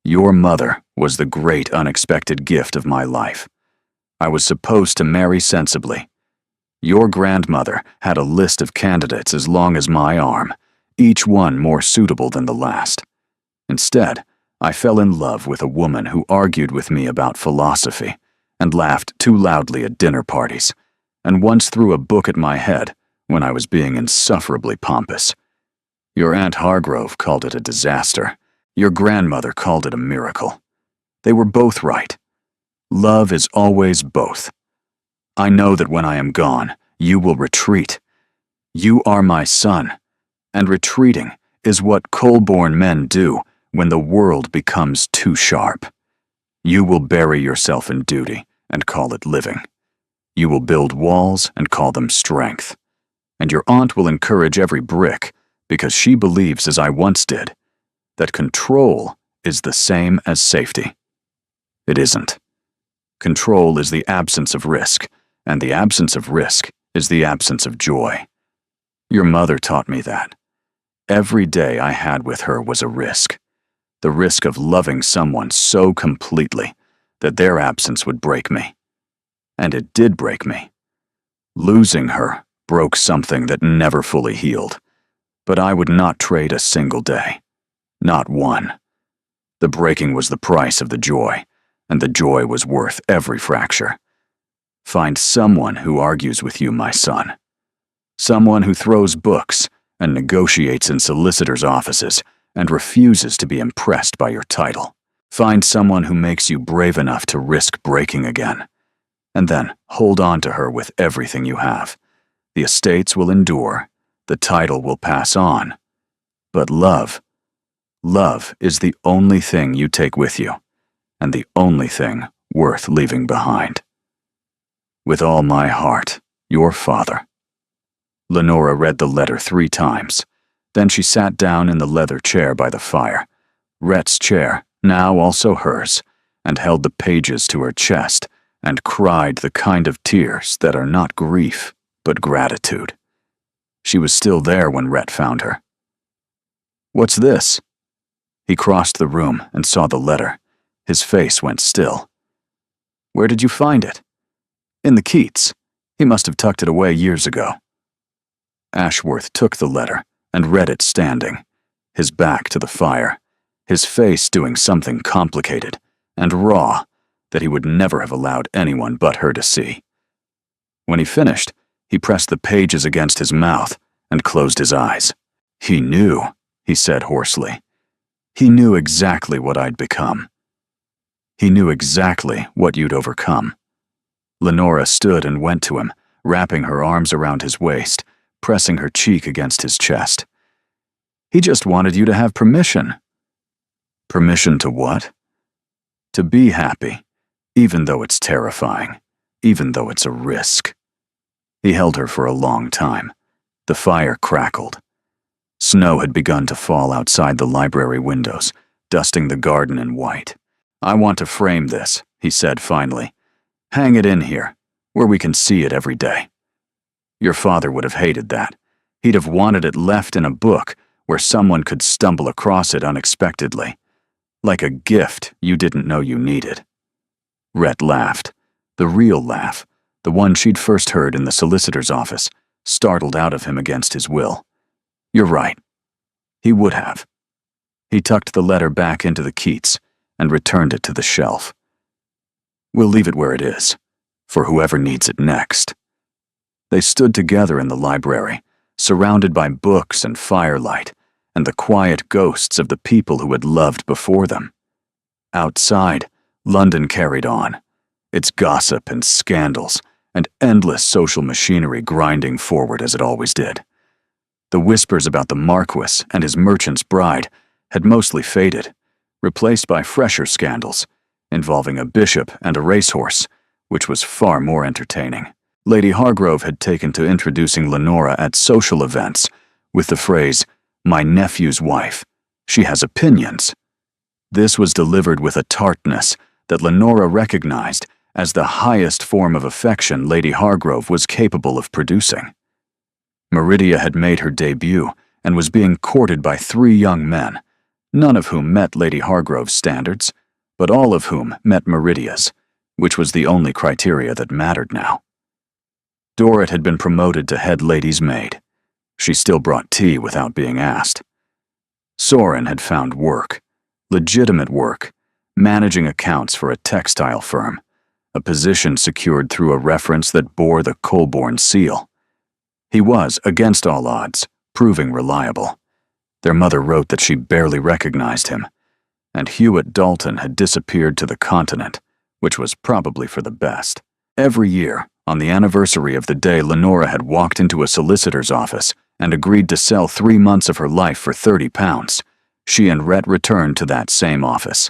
Your mother was the great unexpected gift of my life. I was supposed to marry sensibly. Your grandmother had a list of candidates as long as my arm, each one more suitable than the last. Instead, I fell in love with a woman who argued with me about philosophy and laughed too loudly at dinner parties, and once threw a book at my head when I was being insufferably pompous. Your Aunt Hargrove called it a disaster. Your grandmother called it a miracle. They were both right. Love is always both. I know that when I am gone, you will retreat. You are my son, and retreating is what Colborne men do when the world becomes too sharp. You will bury yourself in duty and call it living. You will build walls and call them strength. And your aunt will encourage every brick because she believes, as I once did, that control is the same as safety. It isn't. Control is the absence of risk, and the absence of risk is the absence of joy. Your mother taught me that. Every day I had with her was a risk. The risk of loving someone so completely that their absence would break me. And it did break me. Losing her broke something that never fully healed, but I would not trade a single day. Not one. The breaking was the price of the joy, and the joy was worth every fracture. Find someone who argues with you, my son. Someone who throws books and negotiates in solicitors' offices and refuses to be impressed by your title. Find someone who makes you brave enough to risk breaking again. And then hold on to her with everything you have. The estates will endure, the title will pass on. But love is the only thing you take with you, and the only thing worth leaving behind. With all my heart, your father. Lenora read the letter 3 times. Then she sat down in the leather chair by the fire, Rhett's chair, now also hers, and held the pages to her chest and cried the kind of tears that are not grief, but gratitude. She was still there when Rhett found her. What's this? He crossed the room and saw the letter. His face went still. Where did you find it? In the Keats. He must have tucked it away years ago. Ashworth took the letter and read it standing, his back to the fire, his face doing something complicated and raw that he would never have allowed anyone but her to see. When he finished, he pressed the pages against his mouth and closed his eyes. He knew, he said hoarsely. He knew exactly what I'd become. He knew exactly what you'd overcome. Lenora stood and went to him, wrapping her arms around his waist, pressing her cheek against his chest. He just wanted you to have permission. Permission to what? To be happy, even though it's terrifying, even though it's a risk. He held her for a long time. The fire crackled. Snow had begun to fall outside the library windows, dusting the garden in white. I want to frame this, he said finally. Hang it in here, where we can see it every day. Your father would have hated that. He'd have wanted it left in a book where someone could stumble across it unexpectedly, like a gift you didn't know you needed. Rhett laughed, the real laugh, the one she'd first heard in the solicitor's office, startled out of him against his will. You're right. He would have. He tucked the letter back into the Keats and returned it to the shelf. We'll leave it where it is, for whoever needs it next. They stood together in the library, surrounded by books and firelight, and the quiet ghosts of the people who had loved before them. Outside, London carried on, its gossip and scandals and endless social machinery grinding forward as it always did. The whispers about the Marquis and his merchant's bride had mostly faded, replaced by fresher scandals involving a bishop and a racehorse, which was far more entertaining. Lady Hargrove had taken to introducing Lenora at social events with the phrase, "My nephew's wife. She has opinions." This was delivered with a tartness that Lenora recognized as the highest form of affection Lady Hargrove was capable of producing. Meridia had made her debut and was being courted by 3 young men, none of whom met Lady Hargrove's standards, but all of whom met Meridia's, which was the only criteria that mattered now. Dorrit had been promoted to head lady's maid. She still brought tea without being asked. Soren had found work, legitimate work, managing accounts for a textile firm, a position secured through a reference that bore the Colborne seal. He was, against all odds, proving reliable. Their mother wrote that she barely recognized him, and Hewitt Dalton had disappeared to the continent, which was probably for the best. Every year, on the anniversary of the day Lenora had walked into a solicitor's office and agreed to sell 3 months of her life for £30, she and Rhett returned to that same office.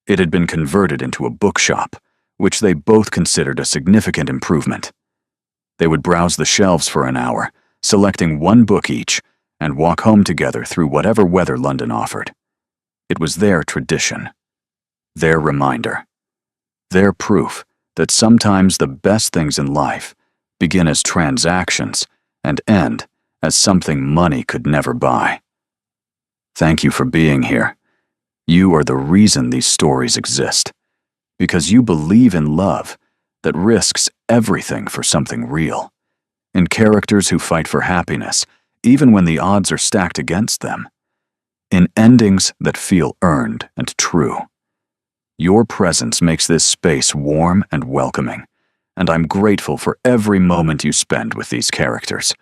It had been converted into a bookshop, which they both considered a significant improvement. They would browse the shelves for an hour, selecting 1 book each, and walk home together through whatever weather London offered. It was their tradition, their reminder, their proof that sometimes the best things in life begin as transactions and end as something money could never buy. Thank you for being here. You are the reason these stories exist, because you believe in love that risks everything for something real, in characters who fight for happiness even when the odds are stacked against them, in endings that feel earned and true. Your presence makes this space warm and welcoming, and I'm grateful for every moment you spend with these characters.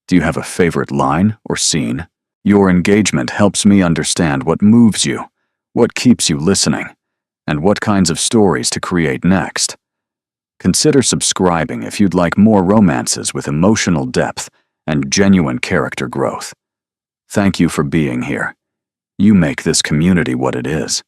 Do you have a favorite line or scene? Your engagement helps me understand what moves you, what keeps you listening, and what kinds of stories to create next. Consider subscribing if you'd like more romances with emotional depth and genuine character growth. Thank you for being here. You make this community what it is.